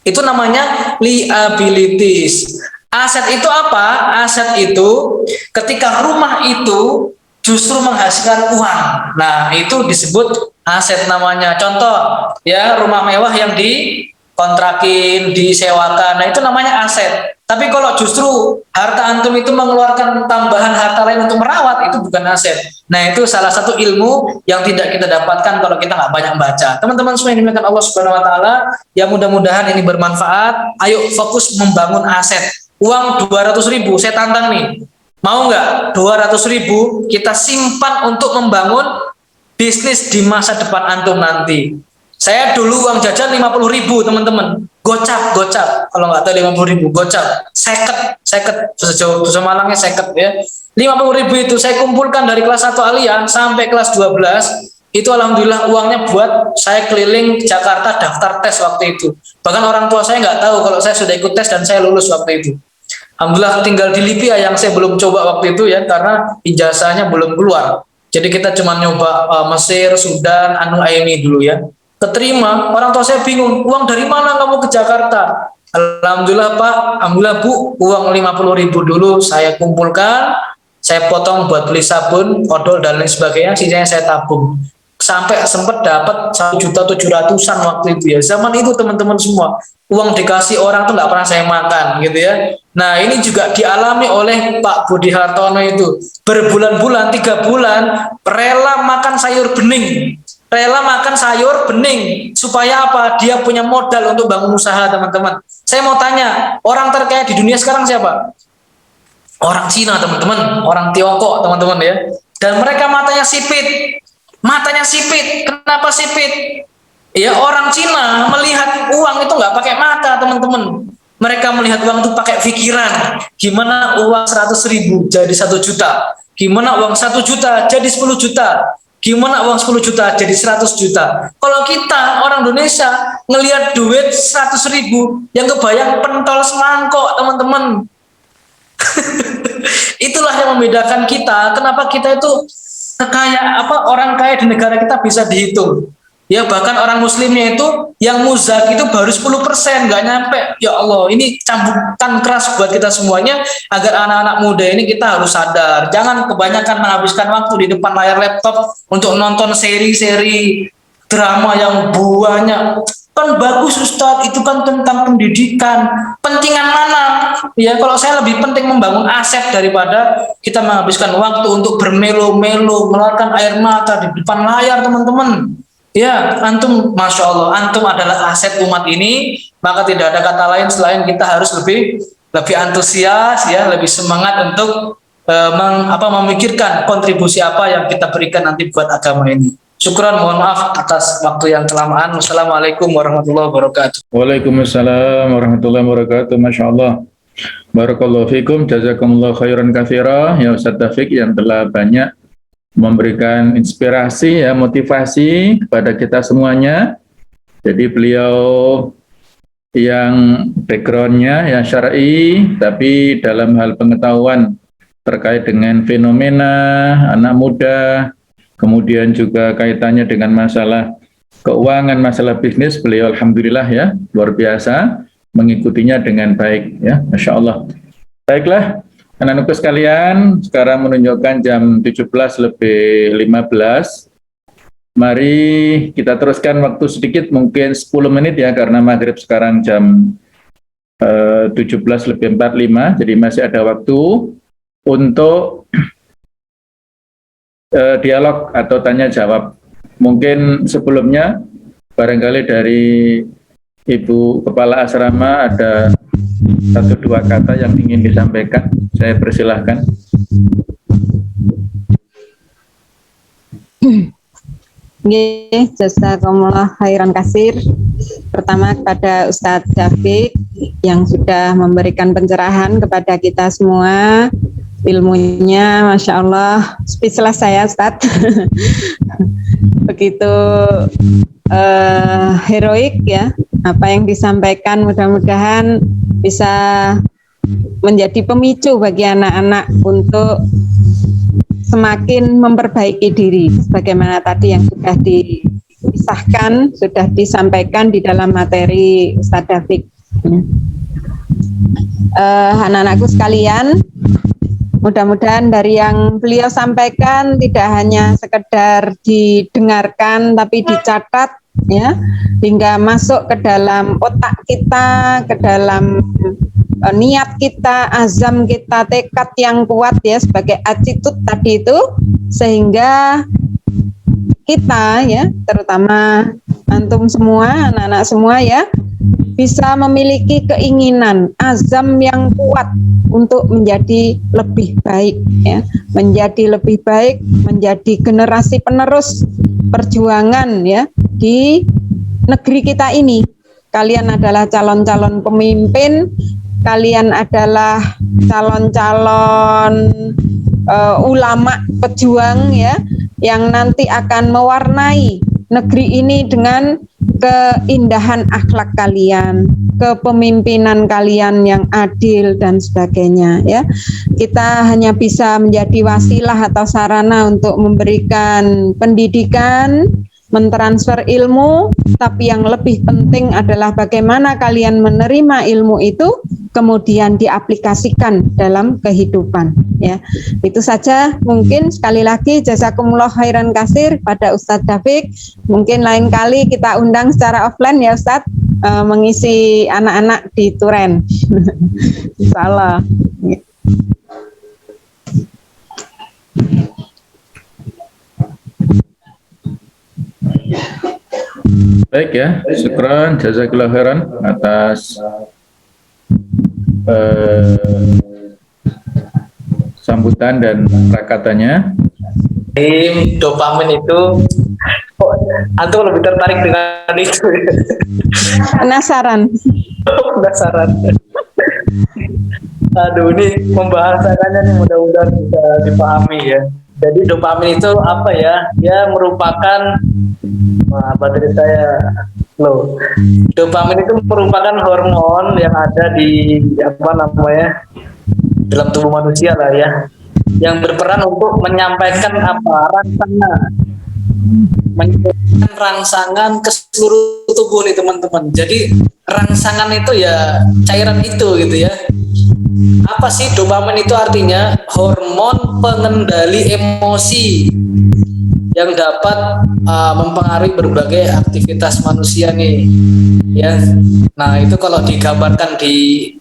Itu namanya liabilities. Aset itu apa? Aset itu ketika rumah itu justru menghasilkan uang. Nah, itu disebut aset namanya. Contoh, ya rumah mewah yang dikontrakin, disewakan. Nah, itu namanya aset. Tapi kalau justru harta antum itu mengeluarkan tambahan harta lain untuk merawat, itu bukan aset. Nah, itu salah satu ilmu yang tidak kita dapatkan kalau kita nggak banyak baca. Teman-teman semua yang dimuliakan Allah Subhanahu wa taala, ya mudah-mudahan ini bermanfaat. Ayo fokus membangun aset. Uang 200.000, saya tantang nih. Mau nggak 200.000 kita simpan untuk membangun bisnis di masa depan antum nanti? Saya dulu uang jajan 50.000 teman-teman, gocap, kalau nggak tahu 50.000, gocap, seket, bahasa Malangnya seket ya. 50.000 itu saya kumpulkan dari kelas 1 Alia sampai kelas 12, itu alhamdulillah uangnya buat saya keliling Jakarta daftar tes waktu itu. Bahkan orang tua saya nggak tahu kalau saya sudah ikut tes dan saya lulus waktu itu. Alhamdulillah tinggal di Libya yang saya belum coba waktu itu ya, karena ijazahnya belum keluar. Jadi kita cuma nyoba Mesir, Sudan, Anu Aimi dulu ya. Keterima, orang tua saya bingung, uang dari mana kamu ke Jakarta? Alhamdulillah Pak, alhamdulillah Bu, uang 50.000 dulu saya kumpulkan, saya potong buat beli sabun, odol dan lain sebagainya, sisanya saya tabung. Sampai sempat dapat 1.700.000-an waktu itu ya. Zaman itu teman-teman semua, uang dikasih orang tuh nggak pernah saya makan gitu ya. Nah ini juga dialami oleh Pak Budi Hartono itu. Berbulan-bulan, 3 bulan, rela makan sayur bening. Rela makan sayur bening supaya apa? Dia punya modal untuk bangun usaha, teman-teman. Saya mau tanya, orang terkaya di dunia sekarang siapa? Orang Cina, teman-teman, orang Tiongkok, teman-teman ya. Dan mereka matanya sipit. Matanya sipit. Kenapa sipit? Ya orang Cina melihat uang itu nggak pakai mata, teman-teman. Mereka melihat uang itu pakai pikiran. Gimana uang 100.000 jadi 1 juta? Gimana uang 1 juta jadi 10 juta? Gimana uang 10 juta jadi 100 juta? Kalau kita orang Indonesia ngelihat duit 100.000 yang kebayang pentol semangkok, teman-teman. Itulah yang membedakan kita. Kenapa kita itu orang kaya di negara kita bisa dihitung. Ya bahkan orang muslimnya itu yang muzak itu baru 10%, nggak nyampe. Ya Allah, ini cambukan keras buat kita semuanya agar anak-anak muda ini kita harus sadar. Jangan kebanyakan menghabiskan waktu di depan layar laptop untuk nonton seri-seri drama yang banyak. Kan bagus Ustadz, itu kan tentang pendidikan. Pentingan mana? Ya kalau saya lebih penting membangun aset daripada kita menghabiskan waktu untuk bermelo-melo, mengeluarkan air mata di depan layar, teman-teman. Ya, antum, masya Allah, antum adalah aset umat ini, maka tidak ada kata lain selain kita harus lebih antusias, ya, lebih semangat untuk memikirkan kontribusi apa yang kita berikan nanti buat agama ini. Syukran, mohon maaf atas waktu yang kelamaan. Wassalamualaikum warahmatullahi wabarakatuh. Waalaikumsalam warahmatullahi wabarakatuh. Masya Allah. Barakallahu fikum, jazakumullah khairan katsira ya Ustaz Taufik yang telah banyak memberikan inspirasi ya, motivasi kepada kita semuanya. Jadi beliau yang backgroundnya yang syar'i, tapi dalam hal pengetahuan terkait dengan fenomena anak muda, kemudian juga kaitannya dengan masalah keuangan, masalah bisnis, beliau alhamdulillah ya luar biasa mengikutinya dengan baik ya, Masya Allah. Baiklah anak-anakku sekalian, sekarang menunjukkan jam 17:15. Mari kita teruskan waktu sedikit, mungkin 10 menit ya, karena maghrib sekarang jam 17:45, jadi masih ada waktu untuk dialog atau tanya jawab. Mungkin sebelumnya barangkali dari Ibu Kepala Asrama ada 1-2 kata yang ingin disampaikan. Saya persilahkan. Jazakumullah khairan katsir. Pertama kepada Ustadz Taufik yang sudah memberikan pencerahan kepada kita semua. Ilmunya Masya Allah, speechless saya Ustadz. Begitu heroik ya apa yang disampaikan, mudah-mudahan bisa menjadi pemicu bagi anak-anak untuk semakin memperbaiki diri, sebagaimana tadi yang sudah disahkan, sudah disampaikan di dalam materi Ustadz Dafiq. Anak-anakku sekalian, mudah-mudahan dari yang beliau sampaikan tidak hanya sekedar didengarkan, tapi dicatat ya, hingga masuk ke dalam otak kita, ke dalam niat kita, azam kita, tekad yang kuat ya, sebagai attitude tadi itu, sehingga kita ya, terutama antum semua, anak-anak semua ya, bisa memiliki keinginan, azam yang kuat untuk menjadi lebih baik ya, menjadi lebih baik, menjadi generasi penerus perjuangan ya di negeri kita ini. Kalian adalah calon-calon pemimpin, kalian adalah calon-calon ulama pejuang ya, yang nanti akan mewarnai negeri ini dengan keindahan akhlak kalian, kepemimpinan kalian yang adil dan sebagainya ya. Kita hanya bisa menjadi wasilah atau sarana untuk memberikan pendidikan, mentransfer ilmu, tapi yang lebih penting adalah bagaimana kalian menerima ilmu itu kemudian diaplikasikan dalam kehidupan ya. Itu saja, mungkin sekali lagi jazakumullah khairan katsir pada Ustadz Dafiq. Mungkin lain kali kita undang secara offline ya Ustadz, mengisi anak-anak di Turen. Insyaallah. Baik ya, syukran, jazakallahu khairan atas sambutan dan perkataannya. Dopamin itu, antum lebih tertarik dengan itu. Penasaran. Penasaran. Aduh, ini membahasakannya nih mudah-mudahan bisa dipahami ya. Jadi dopamin itu apa ya? Dia merupakan baterai saya low. Dopamin itu merupakan hormon yang ada di dalam tubuh manusia lah ya, yang berperan untuk menyampaikan rangsangan ke seluruh tubuh nih teman-teman. Jadi rangsangan itu ya cairan itu gitu ya. Apa sih dopamin itu? Artinya hormon pengendali emosi yang dapat mempengaruhi berbagai aktivitas manusia nih ya. Nah, itu kalau digambarkan di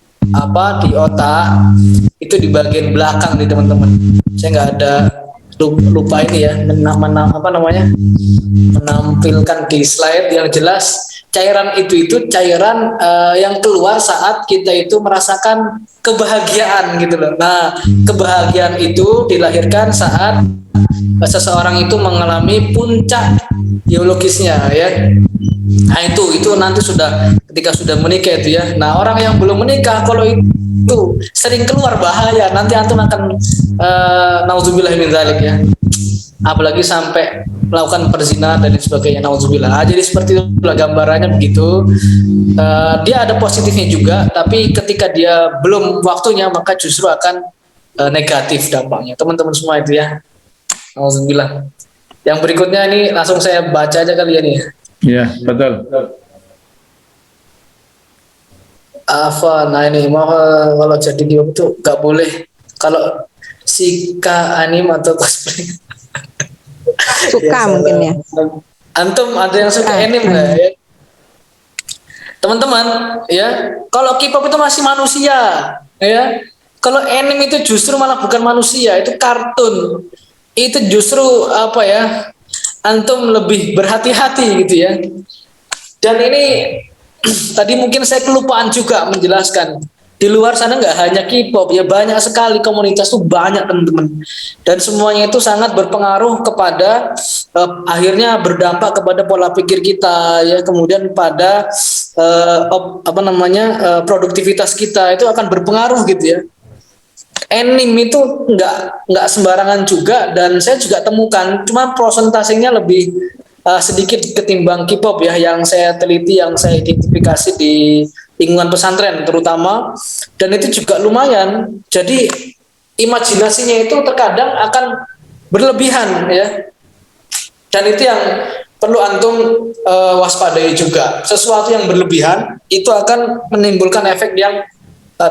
otak itu di bagian belakang nih teman-teman. Saya nggak ada lupa ini ya, menampilkan di slide. Yang jelas cairan itu cairan yang keluar saat kita itu merasakan kebahagiaan gitu loh. Nah, kebahagiaan itu dilahirkan saat seseorang itu mengalami puncak biologisnya ya. Nah, itu nanti ketika sudah menikah itu ya. Nah, orang yang belum menikah kalau itu sering keluar bahaya, nanti antum akan naudzubillah min dzalik ya. Apalagi sampai melakukan perzinahan dan sebagainya, naudzubillah. Jadi seperti itulah gambarannya begitu. Dia ada positifnya juga, tapi ketika dia belum waktunya maka justru akan negatif dampaknya. Teman-teman semua itu ya. Alhamdulillah. Yang berikutnya ini langsung saya baca aja kali ya nih. Ya, betul. Nah ini mau kalau jadi dia itu nggak boleh kalau sika anim atau cosplay. Suka ya, mungkin ya. Antum ada yang suka anime nggak ya? Teman-teman ya, kalau K-pop itu masih manusia ya. Kalau anime itu justru malah bukan manusia, itu kartun. Itu justru antum lebih berhati-hati gitu ya. Dan ini tadi mungkin saya kelupaan juga menjelaskan, di luar sana nggak hanya K-pop ya, banyak sekali komunitas tuh, banyak teman-teman, dan semuanya itu sangat berpengaruh kepada akhirnya berdampak kepada pola pikir kita ya, kemudian pada produktivitas kita itu akan berpengaruh gitu ya. Anime itu nggak sembarangan juga, dan saya juga temukan cuma prosentasenya lebih sedikit ketimbang K-pop ya, yang saya teliti, yang saya identifikasi di lingkungan pesantren terutama. dan itu juga lumayan. Jadi imajinasinya itu terkadang akan berlebihan ya, dan itu yang perlu antum waspadai juga. Sesuatu yang berlebihan itu akan menimbulkan efek yang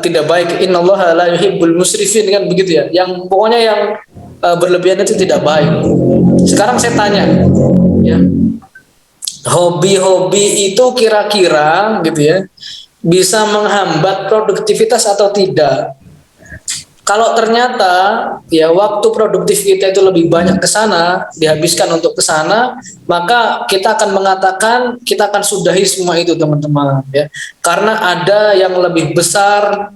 tidak baik. Innallaha la yuhibbul musrifin, kan begitu ya, yang pokoknya yang berlebihan itu tidak baik. Sekarang saya tanya ya, hobi-hobi itu kira-kira gitu ya bisa menghambat produktivitas atau tidak? Kalau ternyata ya waktu produktif kita itu lebih banyak ke sana, dihabiskan untuk ke sana, maka kita akan mengatakan kita akan sudahi semua itu teman-teman ya. Karena ada yang lebih besar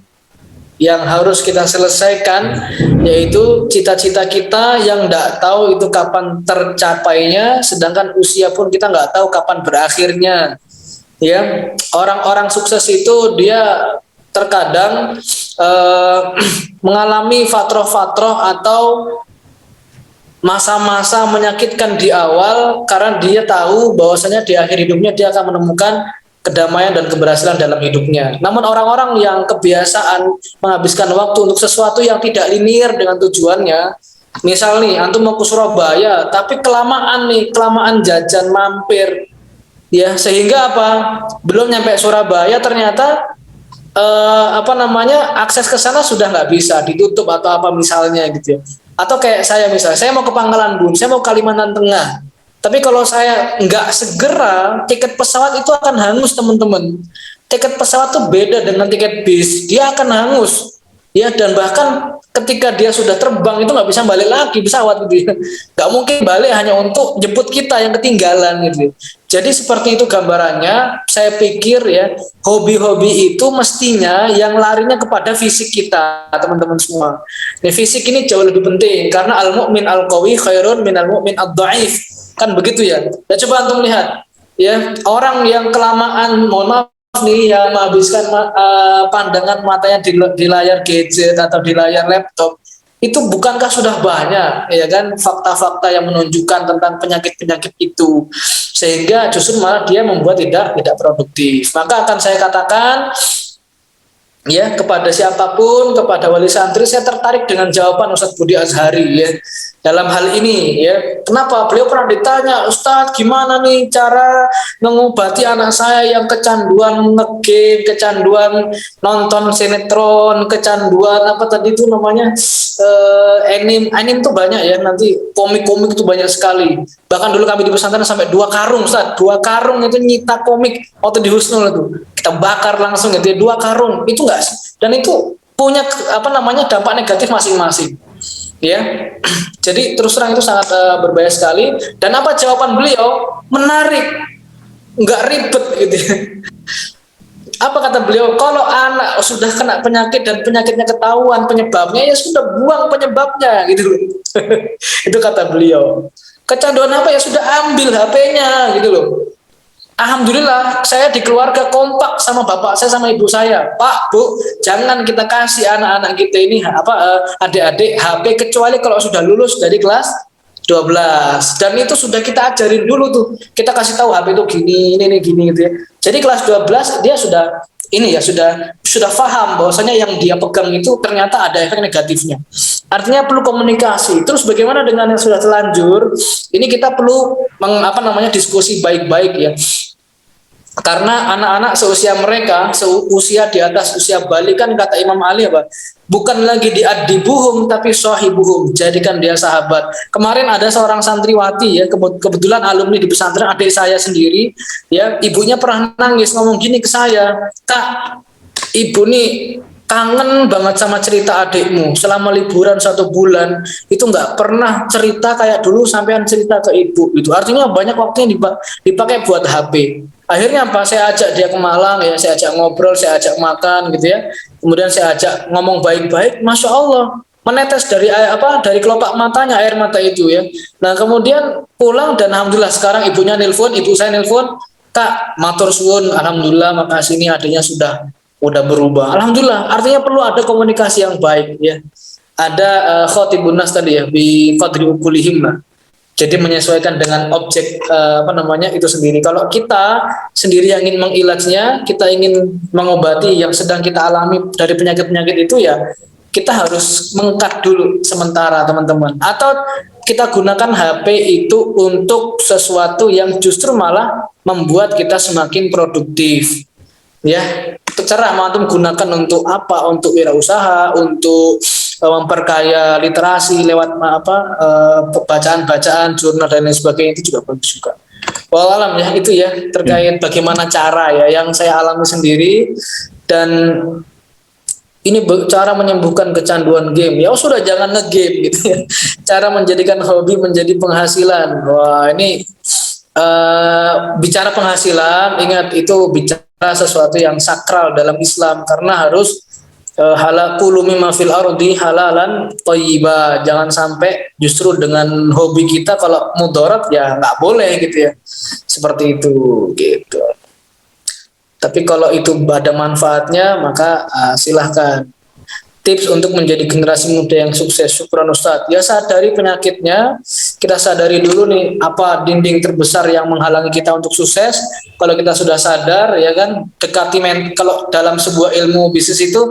yang harus kita selesaikan, yaitu cita-cita kita yang tidak tahu itu kapan tercapainya, sedangkan usia pun kita nggak tahu kapan berakhirnya. Ya, orang-orang sukses itu dia terkadang mengalami fatroh-fatroh atau masa-masa menyakitkan di awal karena dia tahu bahwasanya di akhir hidupnya dia akan menemukan kedamaian dan keberhasilan dalam hidupnya. Namun orang-orang yang kebiasaan menghabiskan waktu untuk sesuatu yang tidak linear dengan tujuannya, misal nih antum mau ke Surabaya tapi kelamaan jajan mampir ya, sehingga apa, belum nyampe Surabaya ternyata akses ke sana sudah nggak bisa, ditutup atau apa misalnya gitu ya. Atau kayak saya misalnya, saya mau ke Pangkalan Bun, saya mau Kalimantan Tengah, tapi kalau saya nggak segera, tiket pesawat itu akan hangus teman-teman. Tiket pesawat tuh beda dengan tiket bis, dia akan hangus ya, dan bahkan ketika dia sudah terbang itu nggak bisa balik lagi pesawat gitu ya. Nggak mungkin balik hanya untuk jemput kita yang ketinggalan gitu. Jadi seperti itu gambarannya. Saya pikir ya, hobi-hobi itu mestinya yang larinya kepada fisik kita, teman-teman semua. Nah, fisik ini jauh lebih penting karena al-mu'min al-qawi khairun minal mu'min ad-dhaif. Kan begitu ya. Nah, coba antum lihat ya, orang yang kelamaan, mohon maaf nih, yang menghabiskan pandangan matanya di layar gadget atau di layar laptop, itu bukankah sudah banyak ya kan fakta-fakta yang menunjukkan tentang penyakit-penyakit itu, sehingga justru malah dia membuat tidak produktif. Maka akan saya katakan ya kepada siapapun, kepada wali santri, saya tertarik dengan jawaban Ustadz Budi Azhari ya dalam hal ini ya. Kenapa? Beliau pernah ditanya, Ustadz gimana nih cara mengobati anak saya yang kecanduan nge-game, kecanduan nonton sinetron, kecanduan apa tadi itu namanya anime tuh banyak ya, nanti komik-komik itu banyak sekali. Bahkan dulu kami di pesantren sampai 2 karung Ustadz, 2 karung itu nyita komik waktu di Husnul itu kita bakar langsung gitu ya, 2 karung itu enggak sih, dan itu punya dampak negatif masing-masing ya. Jadi terus terang itu sangat berbahaya sekali. Dan apa jawaban beliau? Menarik, nggak ribet gitu ya. Apa kata beliau? Kalau anak sudah kena penyakit dan penyakitnya ketahuan penyebabnya, ya sudah buang penyebabnya gitu. Itu kata beliau. Kecanduan apa, ya sudah ambil HP-nya gitu loh. Alhamdulillah saya di keluarga kompak sama bapak saya sama ibu saya. Pak, Bu, jangan kita kasih anak-anak kita ini adik-adik HP kecuali kalau sudah lulus dari kelas 12. Dan itu sudah kita ajarin dulu tuh. Kita kasih tahu HP itu gini gitu ya. Jadi kelas 12 dia sudah paham bahwasanya yang dia pegang itu ternyata ada efek negatifnya. Artinya perlu komunikasi. Terus bagaimana dengan yang sudah terlanjur? Ini kita perlu diskusi baik-baik ya. Karena anak-anak seusia mereka, seusia di atas usia balik, kan kata Imam Ali apa? Bukan lagi diadibuhum tapi sohibuhum, jadikan dia sahabat. Kemarin ada seorang santriwati ya, kebetulan alumni di pesantren, adik saya sendiri ya, ibunya pernah nangis ngomong gini ke saya, Kak, ibu nih kangen banget sama cerita adikmu. Selama liburan 1 bulan itu nggak pernah cerita kayak dulu sampean cerita ke ibu. Itu artinya banyak waktunya dipakai buat HP. Akhirnya apa? Saya ajak dia ke Malang ya, saya ajak ngobrol, saya ajak makan gitu ya. Kemudian saya ajak ngomong baik-baik, masya Allah menetes dari kelopak matanya air mata itu ya. Nah kemudian pulang dan alhamdulillah sekarang ibu saya nelpon, Kak, matur suwun, alhamdulillah makasih, ini adanya sudah berubah. Alhamdulillah, artinya perlu ada komunikasi yang baik ya. Ada khotibun nas tadi ya, bi fadri ukulihim lah. Jadi menyesuaikan dengan objek itu sendiri. Kalau kita sendiri yang ingin mengilajnya, kita ingin mengobati yang sedang kita alami dari penyakit-penyakit itu, ya kita harus mengkat dulu sementara, teman-teman. Atau kita gunakan HP itu untuk sesuatu yang justru malah membuat kita semakin produktif. Ya, terserah mau antum gunakan untuk apa, untuk wirausaha, untuk memperkaya literasi lewat bacaan-bacaan jurnal dan lain sebagainya, itu juga bagus juga. Wallahualam ya, itu ya terkait bagaimana cara ya yang saya alami sendiri. Dan ini cara menyembuhkan kecanduan game. Ya sudah, jangan nge-game gitu ya. Cara menjadikan hobi menjadi penghasilan. Wah, ini bicara penghasilan, ingat itu bicara sesuatu yang sakral dalam Islam, karena harus halakulu mimma fil ardi halalan thayyiba. Jangan sampai justru dengan hobi kita kalau mudarat ya nggak boleh gitu ya. Seperti itu gitu. Tapi kalau itu ada manfaatnya, maka silahkan. Tips untuk menjadi generasi muda yang sukses. Syukran Ustadz. Ya, sadari penyakitnya. Kita sadari dulu nih, apa dinding terbesar yang menghalangi kita untuk sukses. Kalau kita sudah sadar, ya kan, dekati kalau dalam sebuah ilmu bisnis itu,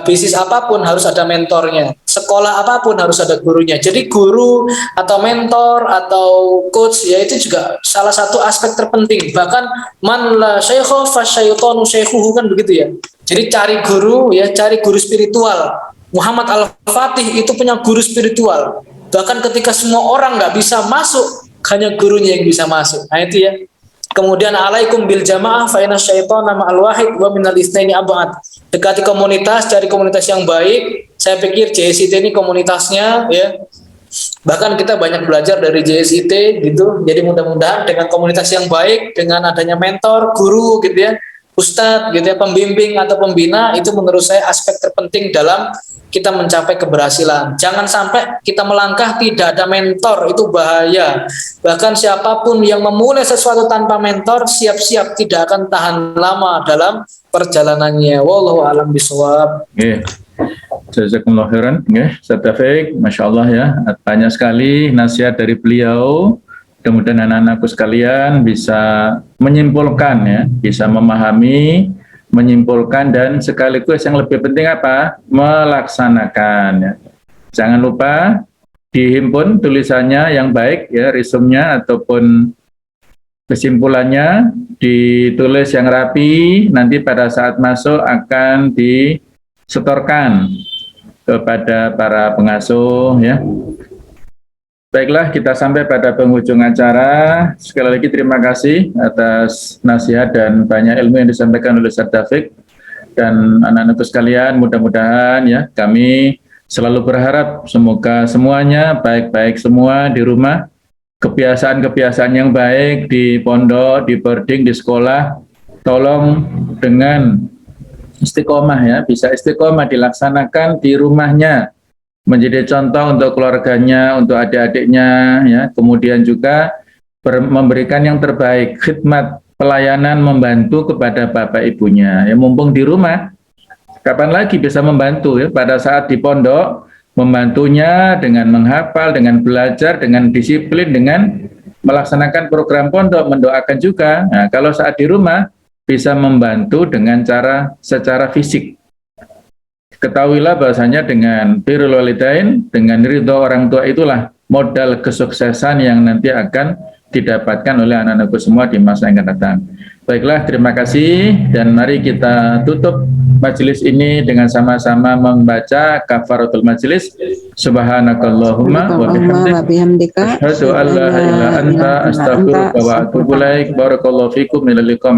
bisnis apapun harus ada mentornya. Sekolah apapun harus ada gurunya. Jadi guru atau mentor atau coach, ya itu juga salah satu aspek terpenting. Bahkan man la syaikha fasyaitanu syaikhuhu, kan begitu ya. Jadi cari guru, ya cari guru spiritual. Muhammad Al-Fatih itu punya guru spiritual. Bahkan ketika semua orang nggak bisa masuk, hanya gurunya yang bisa masuk. Nah itu ya. Kemudian alaikum bil jamaah fa inna syaitana ma'al wahid wa minal itsnaini ab'ad. Dekati komunitas, cari komunitas yang baik. Saya pikir JSIT ini komunitasnya ya. Bahkan kita banyak belajar dari JSIT gitu. Jadi mudah-mudahan dengan komunitas yang baik, dengan adanya mentor, guru gitu ya, ustadz gitu ya, pembimbing atau pembina, itu menurut saya aspek terpenting dalam kita mencapai keberhasilan. Jangan sampai kita melangkah tidak ada mentor, itu bahaya. Bahkan siapapun yang memulai sesuatu tanpa mentor, siap-siap tidak akan tahan lama dalam perjalanannya. Wallahu a'lam bishawab. Jazakumullah khairan. Ustaz Taufik, Masya Allah ya, banyak sekali nasihat dari beliau. Kemudian anak-anakku sekalian bisa menyimpulkan ya, bisa memahami, menyimpulkan, dan sekaligus yang lebih penting apa? Melaksanakan ya. Jangan lupa dihimpun tulisannya yang baik ya, resumnya ataupun kesimpulannya ditulis yang rapi, nanti pada saat masuk akan disetorkan kepada para pengasuh ya. Baiklah, kita sampai pada penghujung acara. Sekali lagi terima kasih atas nasihat dan banyak ilmu yang disampaikan oleh Ustaz Taufik dan anak-anakku sekalian. Mudah-mudahan ya, kami selalu berharap semoga semuanya baik-baik semua di rumah. Kebiasaan-kebiasaan yang baik di pondok, di boarding, di sekolah, tolong dengan istiqomah ya, bisa istiqomah dilaksanakan di rumahnya, menjadi contoh untuk keluarganya, untuk adik-adiknya, ya. Kemudian juga memberikan yang terbaik, khidmat, pelayanan, membantu kepada bapak ibunya. Ya, mumpung di rumah, kapan lagi bisa membantu ya? Pada saat di pondok, membantunya dengan menghafal, dengan belajar, dengan disiplin, dengan melaksanakan program pondok, mendoakan juga. Nah, kalau saat di rumah, bisa membantu dengan secara fisik. Ketahuilah bahasanya dengan birrul walidain, dengan ridho orang tua, itulah modal kesuksesan yang nanti akan didapatkan oleh anak-anakku semua di masa yang akan datang. Baiklah, terima kasih, dan mari kita tutup majelis ini dengan sama-sama membaca kafaratul majelis. Subhanakallahumma wa bihamdika asyhadu an la ilaha illa anta astaghfiruka wa atubu ilaik. Barakallahu fikum. Ila liqa.